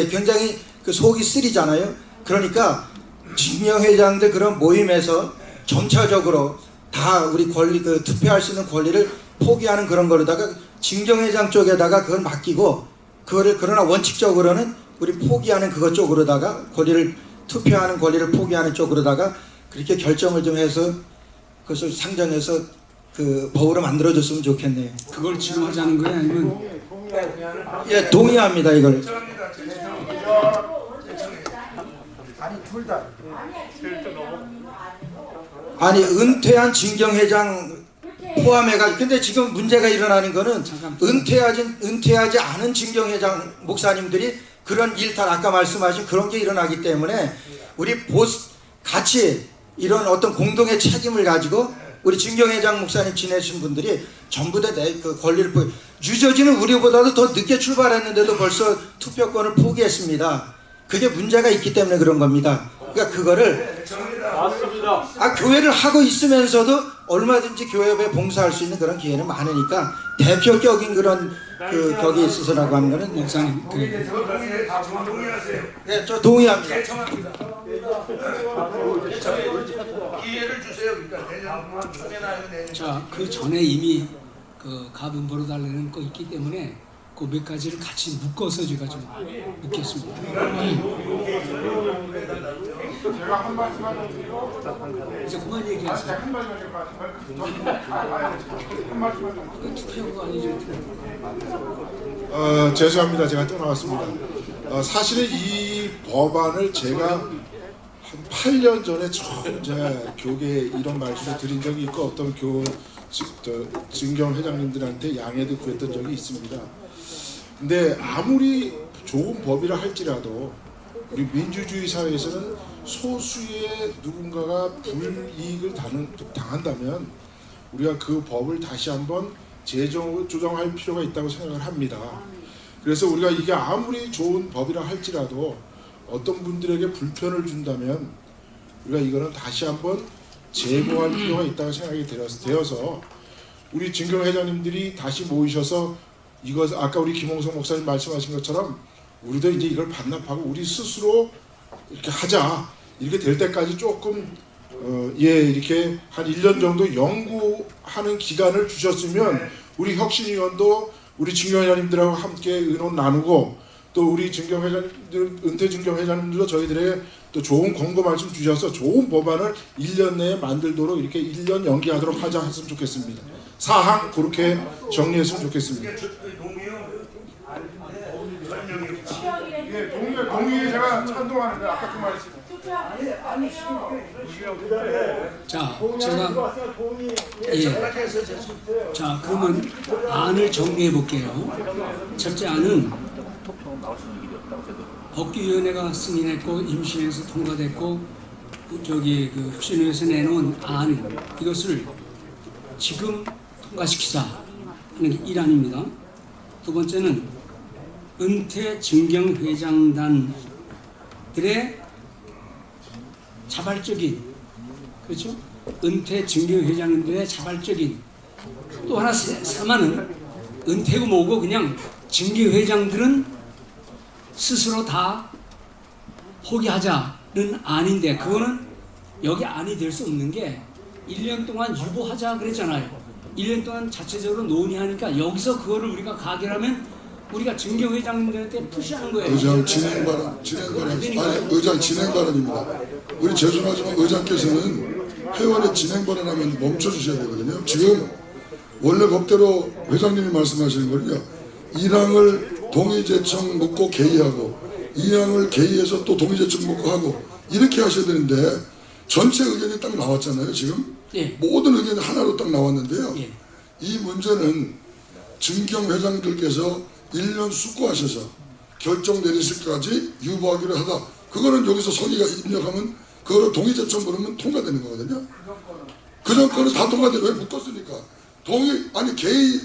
굉장히 그 속이 쓰리잖아요. 그러니까 정경회장들 그런 모임에서 점차적으로 다 우리 권리 그 투표할 수 있는 권리를 포기하는 그런 거로다가 정경회장 쪽에다가 그걸 맡기고 그거를 그러나 원칙적으로는 우리 포기하는 그것 쪽으로다가 권리를 투표하는 권리를 포기하는 쪽으로다가 그렇게 결정을 좀 해서 그것을 상정해서 그 법으로 만들어줬으면 좋겠네요. 그걸 지금 하자는 거예요, 아니면? 예, 동의합니다 이걸. 아니 둘 다. 아니 은퇴한 정경회장 포함해가지고 근데 지금 문제가 일어나는 거는 은퇴하지 않은 정경회장 목사님들이 그런 일탈 아까 말씀하신 그런 게 일어나기 때문에 우리 같이 이런 어떤 공동의 책임을 가지고 우리 정경회장 목사님 지내신 분들이 전부 다 그 권리를 뉴저지는 우리보다도 더 늦게 출발했는데도 벌써 투표권을 포기했습니다. 그게 문제가 있기 때문에 그런 겁니다. 그러니까 그거를 맞습니다. 교회를 하고 있으면서도 얼마든지 교회에 봉사할 수 있는 그런 기회는 많으니까 대표적인 그런 그 격에 있어서라고 하는 거는 목사님 네, 저 동의합니다. 기회를 주세요. 그러니까 내년 초에나 내년. 자, 그 전에 이미 그 가분 벌어달라는 거 있기 때문에 그 몇 가지를 같이 묶어서 제가 좀 묻겠습니다. 제가 한 말씀 하면 이제 그만 얘기하세요. 한 말씀 투표가 아니죠. 죄송합니다. 제가 떠나왔습니다. 사실은 이 법안을 제가 한 8년 전에 처음 제가 교계에 이런 말씀을 드린 적이 있고 어떤 증경 회장님들한테 양해도 구했던 적이 있습니다. 근데 아무리 좋은 법이라 할지라도 우리 민주주의 사회에서는 소수의 누군가가 불이익을 당한다면 우리가 그 법을 다시 한번 재조정할 필요가 있다고 생각을 합니다. 그래서 우리가 이게 아무리 좋은 법이라 할지라도 어떤 분들에게 불편을 준다면 우리가 이거는 다시 한번 재고할 필요가 있다고 생각이 되어서 우리 진경 회장님들이 다시 모이셔서 이것 아까 우리 김홍석 목사님 말씀하신 것처럼 우리도 이제 이걸 반납하고 우리 스스로 이렇게 하자, 이렇게 될 때까지 조금 이렇게 한 1년 정도 연구하는 기간을 주셨으면 우리 혁신위원도 우리 진경 회장님들하고 함께 의논 나누고 또 우리 진경 회장님들, 은퇴 진경 회장님들도 저희들에게 또 좋은 권고 말씀 주셔서 좋은 법안을 1년 내에 만들도록 이렇게 1년 연기하도록 하자 했으면 좋겠습니다. 사항 그렇게 정리했으면 좋겠습니다. 동의에 제가 찬동하는데 아까 그 말씀. 자, 제가 자, 그러면 안을 정리해 볼게요. 첫째 안은 법규위원회가 승인했고 임시회에서 통과됐고 저기 그 혁신위에서 내놓은 안, 이것을 지금 통과시키자 하는 게 1안입니다. 두 번째는 은퇴 진경 회장단들의 자발적인, 그렇죠? 은퇴 진경 회장님들의 자발적인, 또 하나 3안은 은퇴고 뭐고 그냥 진경 회장들은 스스로 다 포기하자는 안인데, 그거는 여기 안이 될 수 없는 게 1년 동안 유보하자 그랬잖아요. 1년 동안 자체적으로 논의하니까 여기서 그거를 우리가 가결하면 우리가 진경 회장님들한테 푸시하는 거예요. 의장 진행 발언, 아니 의장 진행 발언입니다. 우리 죄송하지만 의장께서는 회원의 진행 발언하면 멈춰 주셔야 되거든요. 지금 원래 법대로 회장님이 말씀하시는 거는요, 1항을 동의제청 묻고 개의하고 2항을 개의해서 또 동의제청 묻고 하고 이렇게 하셔야 되는데 전체 의견이 딱 나왔잖아요. 지금 모든 의견이 하나로 딱 나왔는데요. 이 문제는 진경 회장들께서 1년 숙고하셔서 결정 내리실 때까지 유보하기로 하다. 그거는 여기서 서기가 입력하면 그거를 동의제청 부르면 통과되는 거거든요. 그 정권은 다 통과돼. 왜 묶었으니까. 아니 개의,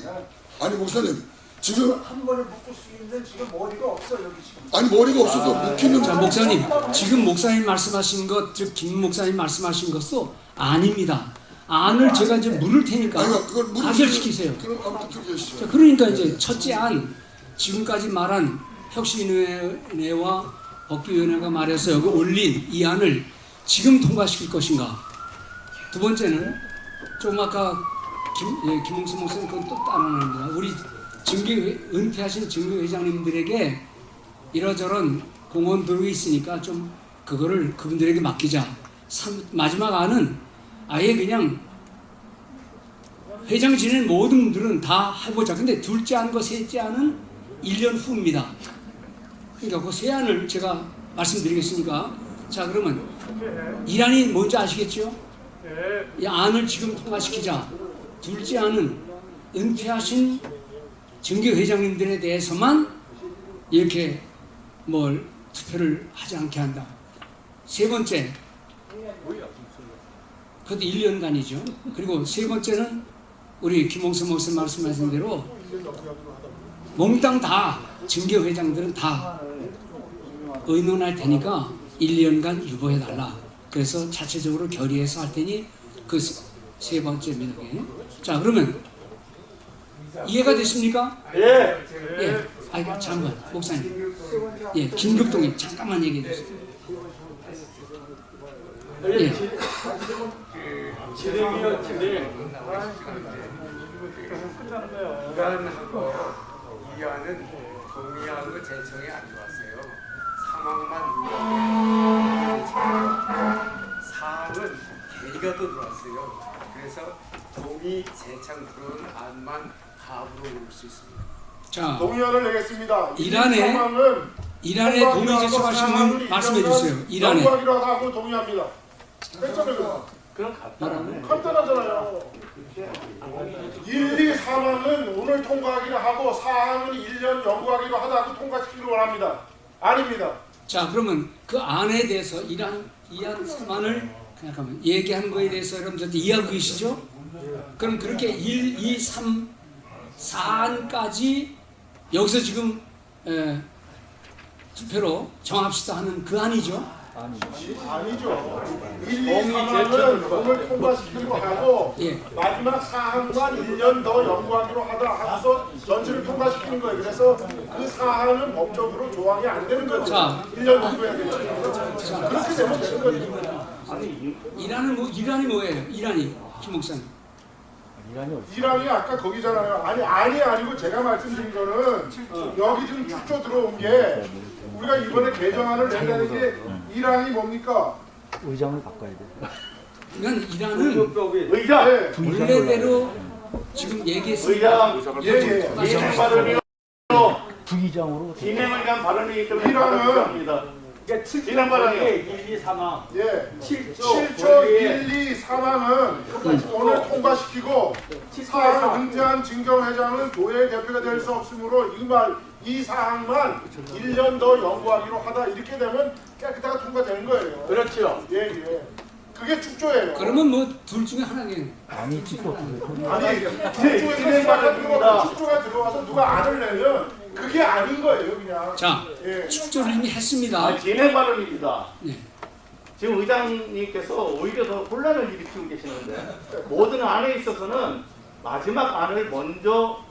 아니 목사님 지금 한 번에 묶을 수 있는 지금 머리가 없어 여기 지금. 아니 머리가 없어서 묶이는. 자, 목사님 지금 목사님 말씀하신 것, 즉 김 목사님 말씀하신 것도 아닙니다. 안을 제가 이제 물을 테니까 가결시키세요. 그럼 아무튼 그렇게 하시죠. 자, 그러니까 이제 첫째 안, 지금까지 말한 혁신위원회와 법규위원회가 말해서 여기 올린 이 안을 지금 통과시킬 것인가. 두 번째는 좀 아까 김홍수 목사님 그건 또 따라합니다. 우리 은퇴하신 증거 회장님들에게 이러저런 공헌 들어가 있으니까 좀 그거를 그분들에게 맡기자. 마지막 안은 아예 그냥 회장 지낸 모든 분들은 다 해보자. 근데 둘째 안과 셋째 안은 1년 후입니다. 그러니까 그 세 안을 제가 말씀드리겠습니까? 자, 그러면 1안이 뭔지 아시겠죠? 이 안을 지금 통과시키자. 둘째 안은 은퇴하신 정교 회장님들에 대해서만 이렇게 뭘 투표를 하지 않게 한다. 세 번째, 그것도 1년간이죠. 그리고 세 번째는 우리 김홍수 목사 말씀하신 대로 몽땅 다 정교 회장들은 다 의논할 테니까 1년간 유보해달라. 그래서 자체적으로 결의해서 할 테니 그 세 번째입니다. 자, 그러면 이해가 됐습니까? 예. 아이고, 잠깐, 목사님. 예, 긴급동의 잠깐만 얘기해 주세요. 예. 진행위원회인데 이안하고 이안은 동의하고 제청이 안 들어왔어요. 상황만 사항은 개의가 또 들어왔어요. 그래서 동의 제청 들어온 안만 합으로 올 수 있습니다. 자, 동의안을 내겠습니다. 1안에 동의 제청하신 분 말씀해 주세요. 1안에. 연구하기로 하고 동의합니다. 했잖아요. 그럼 간단하잖아요. 1, 2, 3항은 오늘 통과하기로 하고 4항은 1년 연구하기로 하다고 통과시키기로 원합니다. 아닙니다. 자, 그러면 그 안에 대해서 1안, 2안, 3안을 잠깐만 얘기한 거에 대해서 여러분들 이해하고 계시죠? 그럼 그렇게 1, 2, 3, 4안까지 여기서 지금 투표로 정합시다 하는 그 안이죠. 아니죠. 1, 2, 3항은 법을 통과시키기로 하고 마지막 사항만 1년 더 연구하기로 하다 하고서 전체를 통과시키는 거예요. 그래서 그 사항은 법적으로 조항이 안 되는 거죠. 자, 1년 연구해야 되죠. 그렇게 되면 되는 거죠. 이란이 뭐예요? 이란이 김 목사님. 이란이 아까 거기잖아요. 아니고 제가 말씀드린 거는 여기 지금 축조 들어온 게 우리가 이번에 개정안을 낸다는 게 이란이 뭡니까? 의장을 바꿔야 돼. 그러니까 이란은 의장 원래대로 지금 얘기했습니다. 진행 발언이요. 부의장으로 진행을 위한 발언이기 때문에 이란은 진행 발언이요. 1, 2, 3항. 7조 1, 2, 3항은 오늘 통과시키고 사항 응대한 진경회장은 교회 대표가 될 수 없으므로 이 사항만 1년 더 연구하기로 하다 이렇게 되면 깨끗하게 통과되는 거예요. 그렇죠. 예. 그게 축조예요. 그러면 뭐 둘 중에 하나겠네. 아니 축조 축조에서 시작하는 축조가 들어와서 누가 안을 내면 그게 아닌 거예요, 그냥. 자, 축조를 이미 했습니다. 진행 발언입니다. 네. 지금 의장님께서 오히려 더 혼란을 일으키고 계시는데 모든 안에 있어서는 마지막 안을 먼저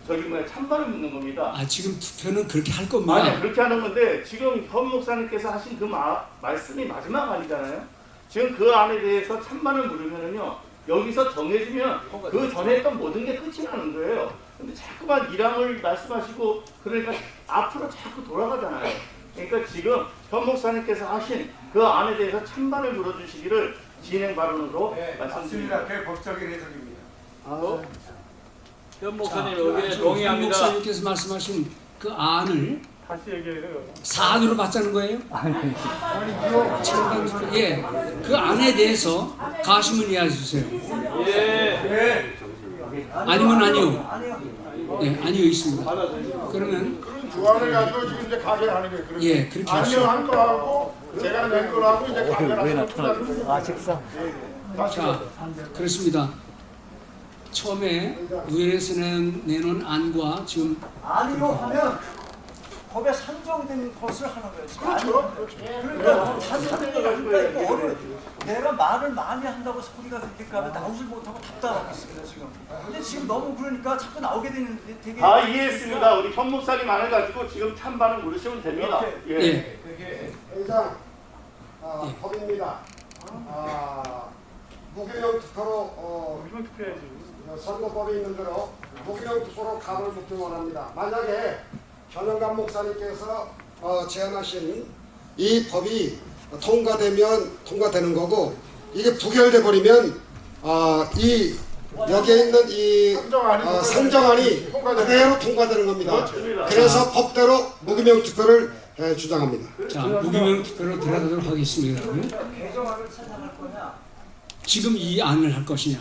찬반을 묻는 겁니다. 지금 투표는 그렇게 할 겁니다. 아니 그렇게 하는 건데 지금 현 목사님께서 하신 그 말씀이 마지막 안이잖아요. 지금 그 안에 대해서 찬반을 물으면은요 여기서 정해지면 그 전에 했던 모든 게 끝이 나는 거예요. 근데 자꾸만 이랑을 말씀하시고 그러니까 앞으로 자꾸 돌아가잖아요. 그러니까 지금 현 목사님께서 하신 그 안에 대해서 찬반을 물어주시기를 진행 발언으로 말씀드립니다. 그게 법적인 해석입니다. 현 목사님 현 의견에 동의합니다. 목사님께서 말씀하신 그 안을 다시 얘기해요. 사안으로 받자는 거예요? 그 안에 대해서 가시면 이해해 주세요. 아니면 아니요. 아니요 있습니다. 그러면 그런 조항을 가지고 지금 이제 가결하는 거예요. 그렇게 아니요 한 거하고 제가 낸 거하고 이제 가결하는 거예요. 식사. 자, 그렇습니다. 처음에 의회에서 내놓은 안과 지금 아니요 하면 법에 산정된 것을 하는 거예요. 그렇죠. 그러니까 산정된 내가 말을 많이 한다고 소리가 그렇게 가면 나오질 못하고 답답하겠습니다 지금. 근데 지금 너무 그러니까 자꾸 나오게 되는데 되게 다 이해했습니다. 우리 현 목사님 안을 가지고 지금 찬반을 물으시면 됩니다. 회장 법입니다. 무기명 투표로 선거법에 있는 대로 무기명 투표로 갑을 묻기 원합니다. 만약에 현영감 목사님께서 제안하신 이 법이 통과되면 통과되는 거고 이게 부결돼 버리면 이 여기에 있는 이 상정안이 그대로 통과되는 겁니다. 그래서 법대로 무기명 투표를 주장합니다. 자, 무기명 투표로 들어가도록 하겠습니다. 지금 이 안을 할 것이냐?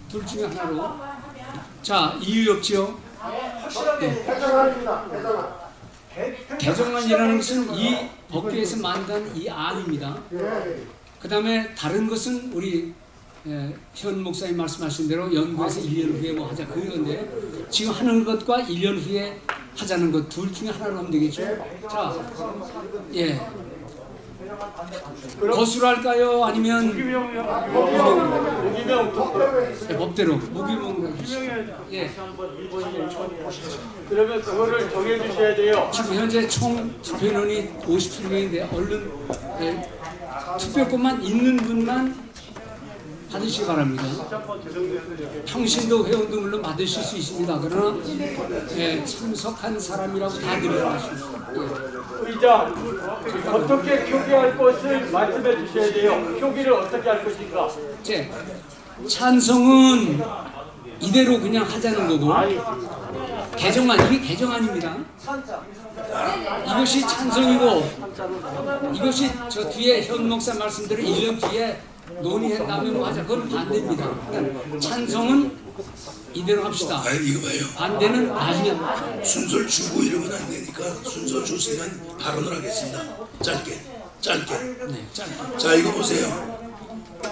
둘 중에 하나로. 자, 이유 없지요? 개정안입니다. 개정안이라는 것은 이 법계에서 만든 이 안입니다. 그 다음에 다른 것은 우리 현 목사님 말씀하신 대로 연구해서 1년 후에 뭐 하자 그건데 지금 하는 것과 1년 후에 하자는 것 둘 중에 하나로 하면 되겠죠. 자, 거수할까요? 아니면 법대로 무기명 그러면 그거를 정해주셔야 돼요. 지금 현재 총 투표인원이 57명인데 얼른 투표권만 있는 분만 받으시기 바랍니다. 평신도 회원도 물론 받으실 수 있습니다. 그러나 참석한 사람이라고 다 드려야겠습니다. 의장, 어떻게 표기할 것을 말씀해 주셔야 돼요. 표기를 어떻게 할 것인가? 찬성은 이대로 그냥 하자는 거고 개정안, 이게 개정안입니다. 이것이 찬성이고 이것이 저 뒤에 현 목사 말씀대로 1년 뒤에 논의한 다음에 뭐 하자. 그건 반대입니다. 그러니까 찬성은 이대로 합시다. 이거 봐요. 반대는 나중에. 순서를 주고 이러면 안 되니까 순서 줬으면 발언을 하겠습니다. 짧게. 자, 이거 보세요.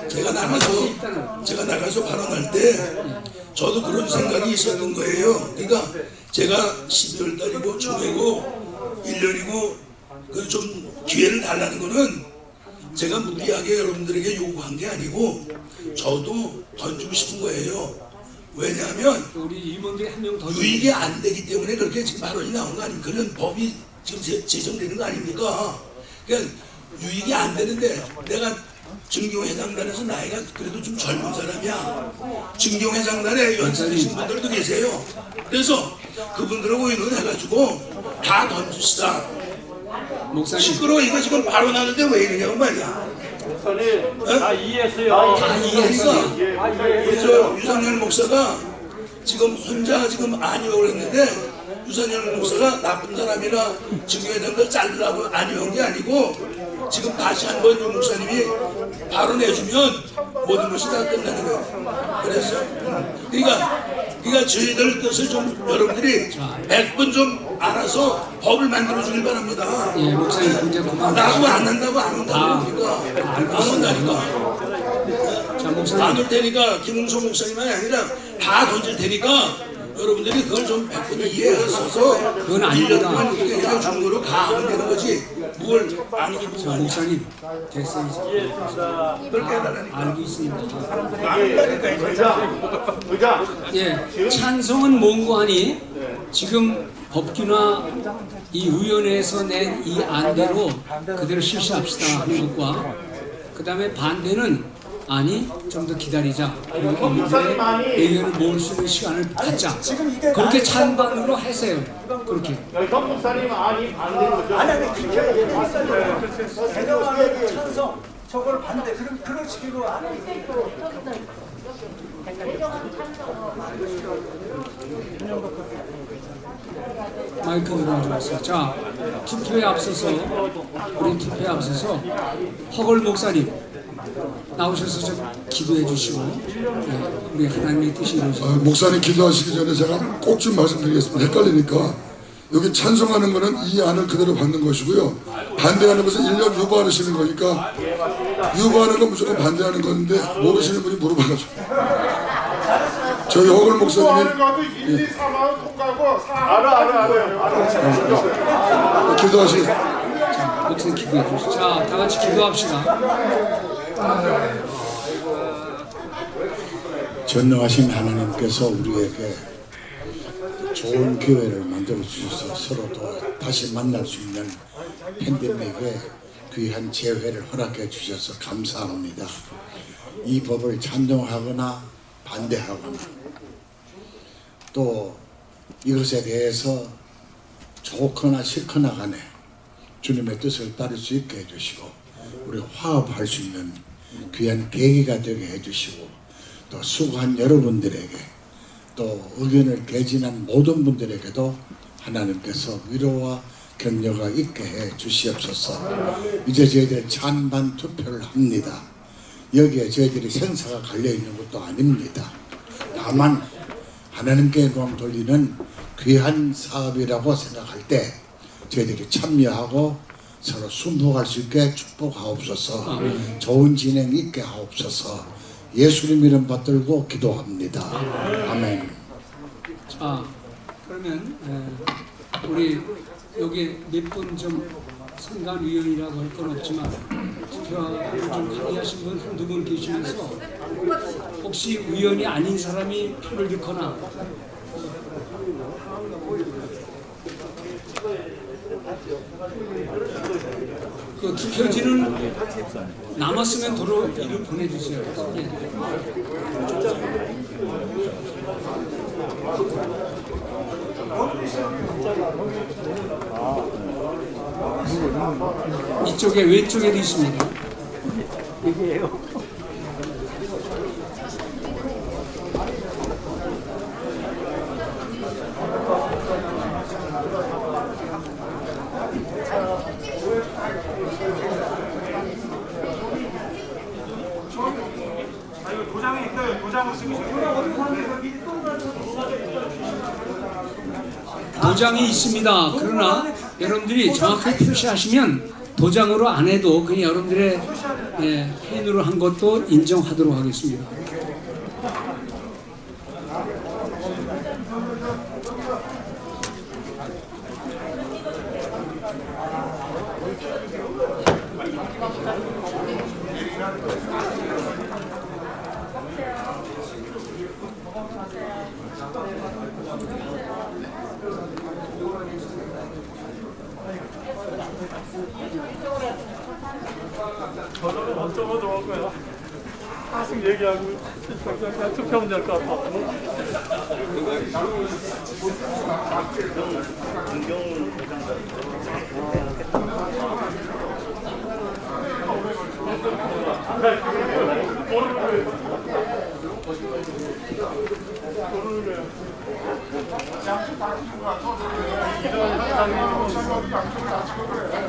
제가 나가서 발언할 때 저도 그런 생각이 있었던 거예요. 그러니까 제가 12월 달이고 초회고 1년이고 그 좀 기회를 달라는 거는 제가 무리하게 여러분들에게 요구한 게 아니고 저도 던지고 싶은 거예요. 왜냐하면 우리 임원들이 한 명 더 유익이 안 되기 때문에 그렇게 지금 발언이 나온 거 아닙니까? 그런 법이 지금 제정되는 거 아닙니까? 그러니까 유익이 안 되는데 내가 증경회장단에서 나이가 그래도 좀 젊은 사람이야. 증경회장단에 연세드신 분들도 계세요. 그래서 그분들하고 의논해가지고 다 던집시다. 시끄러워. 이거 지금 발언하는데 왜 이러냐고 말이야. 목사님 다 이해했어요. 다 이해했어요. 그래서 유상열 목사가 지금 혼자 지금 아니오고 했는데 유상열 목사가 나쁜 사람이라 증거회장들 자르라고 아니온 게 아니고 지금 다시 한번 유 목사님이 발언해주면 모든 것이 다 끝나는 거예요. 그래서 그러니까 저희들 뜻을 좀 여러분들이 100번 좀 알아서 법을 만들어 주길 바랍니다. 예, 목사님 이제 그만. 나고 안 한다고 안 온다고 그러니까 안 온다니까. 자, 목사님. 안 올 테니까 김웅성 목사님만이 아니라 다 던질 테니까 여러분들이 그걸 좀 100번 이해하셔서 그건 아닙니다. 1년 동안 이렇게 그냥 중고로 가면 되는 거지 뭘 아니긴 자, 뭐가 아니야. 목사님 됐어요. 그렇게 해달라니까. 알고 있습니다. 의자. 예, 찬성은 뭔고 하니 지금 법규나 이 위원회에서 낸 이 안대로 그대로 실시합시다 하는 것과 그 다음에 반대는 아니 좀 더 기다리자 그리고 국민들의 의견을 모을 수 있는 시간을 갖자 그렇게 찬반으로 하세요. 그렇게 현 목사님 아니 반대인 거죠? 개정안에 찬성, 저걸 반대. 그런 식으로 안 해. 마이크로 가져왔어요. 자, 투표에 앞서서 우리 투표에 앞서서 허걸 목사님 나오셔서 좀 기도해 주시고 우리 하나님의 뜻이 이루어지고 목사님 기도하시기 전에 제가 꼭 좀 말씀드리겠습니다. 헷갈리니까 여기 찬성하는 것은 이 안을 그대로 받는 것이고요. 반대하는 것은 1년 유보하시는 거니까 유보하는 건 무조건 반대하는 건데 모르시는 분이 물어봐가지고 저희 허걸 목사님이 기도하시겠습니다. 목사님 기도해 주시죠. 자, 다 같이 기도합시다. 전능하신 하나님께서 우리에게 좋은 기회를 만들어 주셔서 서로도 다시 만날 수 있는 팬데믹에 귀한 재회를 허락해 주셔서 감사합니다. 이 법을 찬성하거나 반대하거나 또 이것에 대해서 좋거나 싫거나 간에 주님의 뜻을 따를 수 있게 해주시고 우리가 화합할 수 있는 귀한 계기가 되게 해주시고 또 수고한 여러분들에게 또 의견을 개진한 모든 분들에게도 하나님께서 위로와 격려가 있게 해 주시옵소서. 이제 저희들 찬반 투표를 합니다. 여기에 저희들이 생사가 걸려있는 것도 아닙니다. 다만 하나님께 영광 돌리는 귀한 사업이라고 생각할 때 저희들이 참여하고 서로 순복할 수 있게 축복하옵소서. 좋은 진행 있게 하옵소서. 예수님 이름 받들고 기도합니다. 아멘. 자, 그러면 우리 여기 몇 분 좀 선관위원이라고 할 건 없지만 투표를 좀 관리하신 분 한두 분 계시면서 혹시 위원이 아닌 사람이 표를 넣거나 그 투표지는 남았으면 도로 이를 보내주세요. 예. 이쪽에 왼쪽에도 있습니다. 얘기해요. 도장이 있어요. 도장을 도장이 있습니다. 그러나 여러분들이 정확하게 표시하시면 도장으로 안 해도 그냥 여러분들의 펜으로 한 것도 인정하도록 하겠습니다. 저는 어쩌고 좋을 거야. 계속 얘기하고 그냥 투표하면 될 것 같아.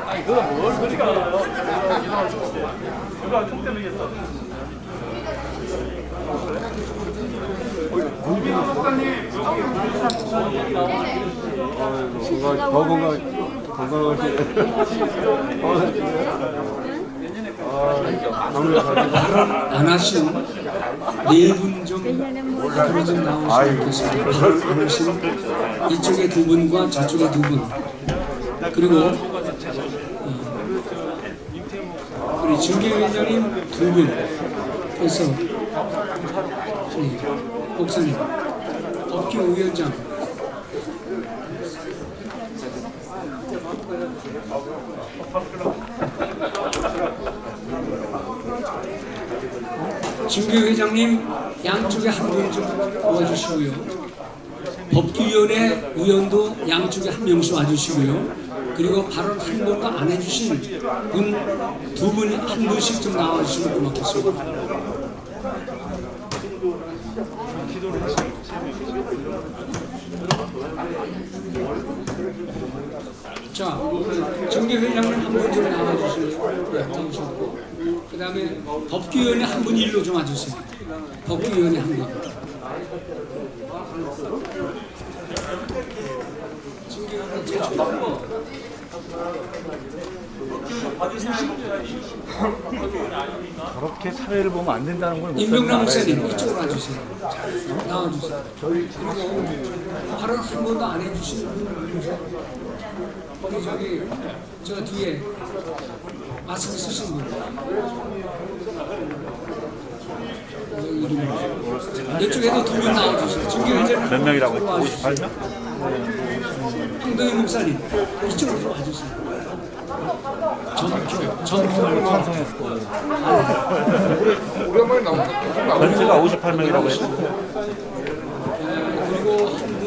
아니 그건 뭘 그러니까 누가 총 때리겠어. 안 하신 네 분 좀 앞으로 좀 나오시면 좋겠습니다. 안 하신 이쪽에 두 분과 저쪽에 두 분, 그리고 우리 중개위원장님 두 분, 그래서 목사님, 법규 위원장, 중개회장님 양쪽에 한 분 좀 모아주시고요. 법규위원회 위원도 양쪽에 한 명씩 와주시고요. 그리고 발언 한 번도 안 해주신 분 두 분이 한 분씩 좀 나와주시면 고맙겠습니다. 자, 정계회장님 한 분 좀 나와주시고, 그 다음에 법규위원회 한 분 일로 좀 와주세요. 법규위원회 한 분. 저렇게 사회를 보면 안 된다는 걸 임병남 목사님 이쪽으로 와주세요. 나와주세요. 그리고 발언 한 번도 안 해주시는 분, 저기 저 뒤에 마스크 쓰신 분, 이쪽에도 두 분 나와주세요. 중개회장 몇 명이라고? 58명? 황동희 목사님 이쪽으로 와주세요. 오랜만에 나오니까 전체가 58명이라고 했어. 그리고 한 분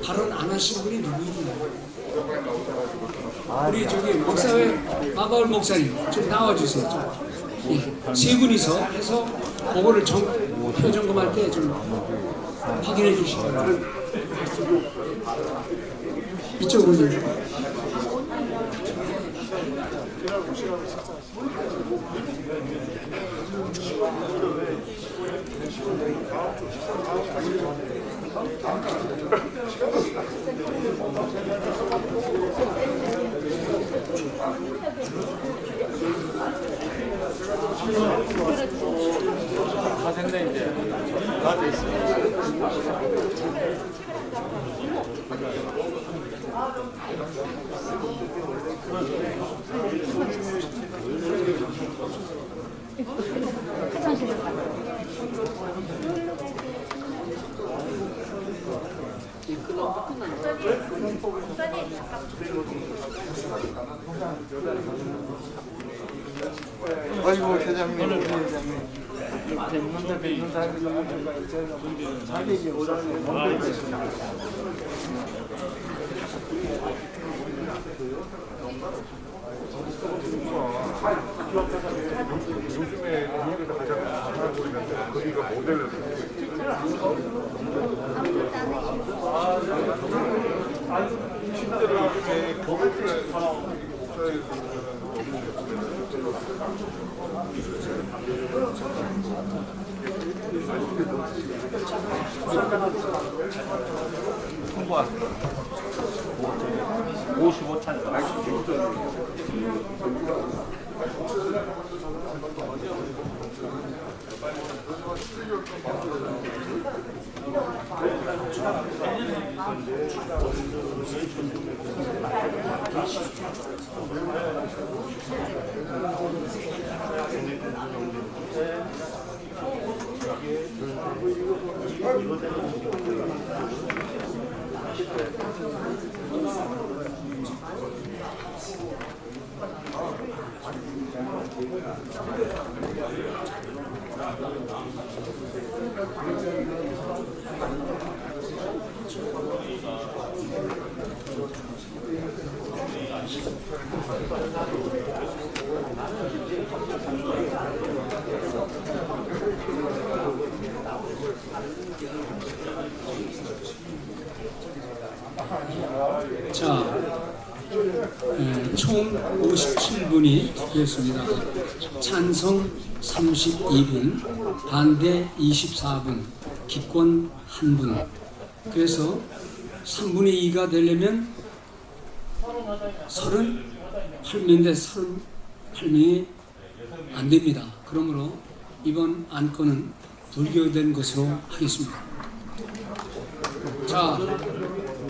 발언 안 하신 분이 누구인지. 우리 저기 목사회 마바울 목사님 좀 나와주세요. 좀. 예, 세 분이서 해서 그거를 표 점검할 때 좀 확인해 주시고 이쪽으로 좀. 다 됐네 이제. 다 됐어. 아이고 회장님, 회장님. 뵙는 사람이 자기 오라는 요즘에 미국에서 가장 잘하고 있는데 거기가 모델을 실제로 요즘에 거기를 통과 55찬 자, 총 57분이 투표했습니다. 찬성 32분, 반대 24분, 기권 1분. 그래서 3분의 2가 되려면 38명인데 38명이 안 됩니다. 그러므로 이번 안건은 불결된 것으로 하겠습니다. 자,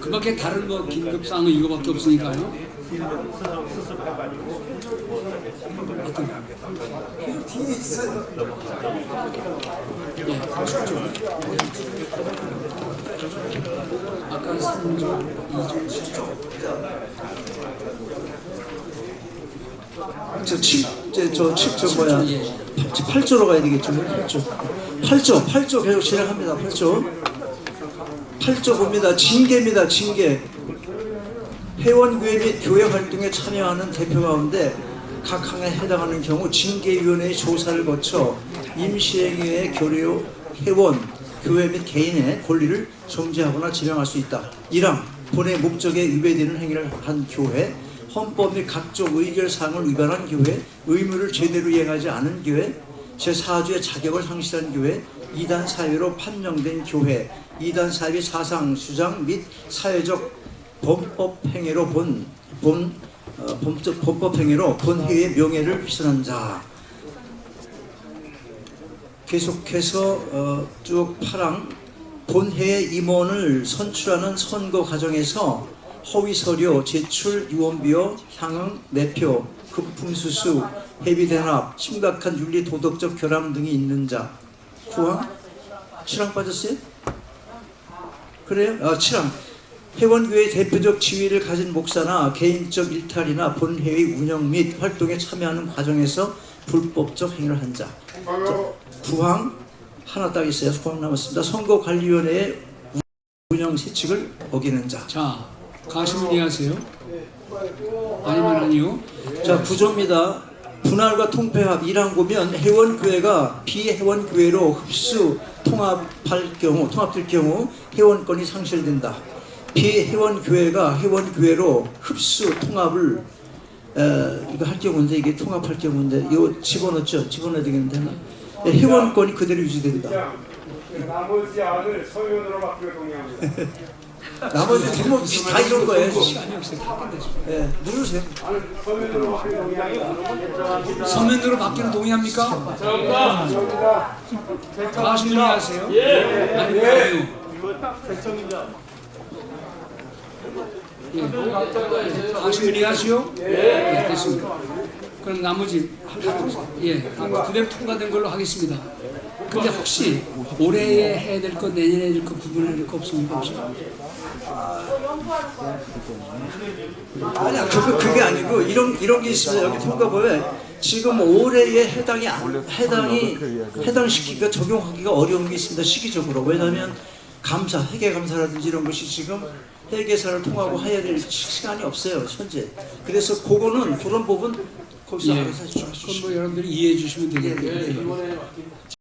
그 밖에 다른 뭐 긴급사항은 이거밖에 없으니까요. 예, 아까 3조, 2조, 7조. 저 7조 뭐야? 8조로 가야 되겠죠. 8조 계속 진행합니다. 8조 봅니다. 징계입니다. 징계. 회원교회 및 교회 활동에 참여하는 대표 가운데 각 항에 해당하는 경우 징계위원회의 조사를 거쳐 임시행위의 교류 회원, 교회 및 개인의 권리를 정지하거나 지명할 수 있다. 1항 본의 목적에 위배되는 행위를 한 교회, 헌법 및 각종 의결사항을 위반한 교회, 의무를 제대로 이행하지 않은 교회, 제4주의 자격을 상실한 교회, 이단 사회로 판명된 교회, 이단 사회의 사상, 주장 및 사회적 범법 행위로 범법 행위로 본회의의 명예를 훼손한 자. 계속해서 쭉 8항 본회의 임원을 선출하는 선거 과정에서 허위 서류, 제출, 유언비어, 향응, 내표, 금품수수, 회비대납, 심각한 윤리 도덕적 결함 등이 있는 자. 9항? 7항 빠졌어요? 그래요? 7항. 회원교회의 대표적 지위를 가진 목사나 개인적 일탈이나 본회의 운영 및 활동에 참여하는 과정에서 불법적 행위를 한 자. 9항 하나 딱 있어요. 9항 남았습니다. 선거관리위원회의 운영 세칙을 어기는 자. 자, 가시면 이해하세요? 아니면 아니요? 자, 구조입니다. 분할과 통폐합 1항 보면 회원교회가 비회원교회로 흡수 통합될 경우 회원권이 상실된다. 비회원교회가 회원교회로 흡수 통합을 이거 할 경우인데, 이게 통합할 경우인데 이거 집어넣죠? 집어넣어야 되겠는데 회원권이 그대로 유지된다. 나머지 안을 서면으로 받기로 동의합니다. 나머지 대부분 다 이런 거예요. 시간이 없어요. 다 끝냈습니다. 네, 누르세요. 서면으로 받기로 동의합니다. 서면으로 받기로 동의합니까? 정답. 가시면 이해하세요? 예. 아니면 아니요? 이거 결정입니다. 가시면 이해하시오? 예. 됐습니다. 그럼 나머지 그대로 통과된 걸로 하겠습니다. 근데 혹시 올해에 해야 될 것, 내년에 해야 될 것, 부분에 해야 될 것 없습니까? 아니야, 그게 아니고 이런 게 있어요. 여기 통과법에 지금 올해에 해당시키기가 적용하기가 어려운 게 있습니다. 시기적으로. 왜냐하면 감사, 회계 감사라든지 이런 것이 지금 회계사를 통하고 해야 될 시간이 없어요, 현재. 그래서 그런 부분 거기서 알아서 해주시죠. 그건 뭐 여러분들이 이해해 주시면 되겠네요.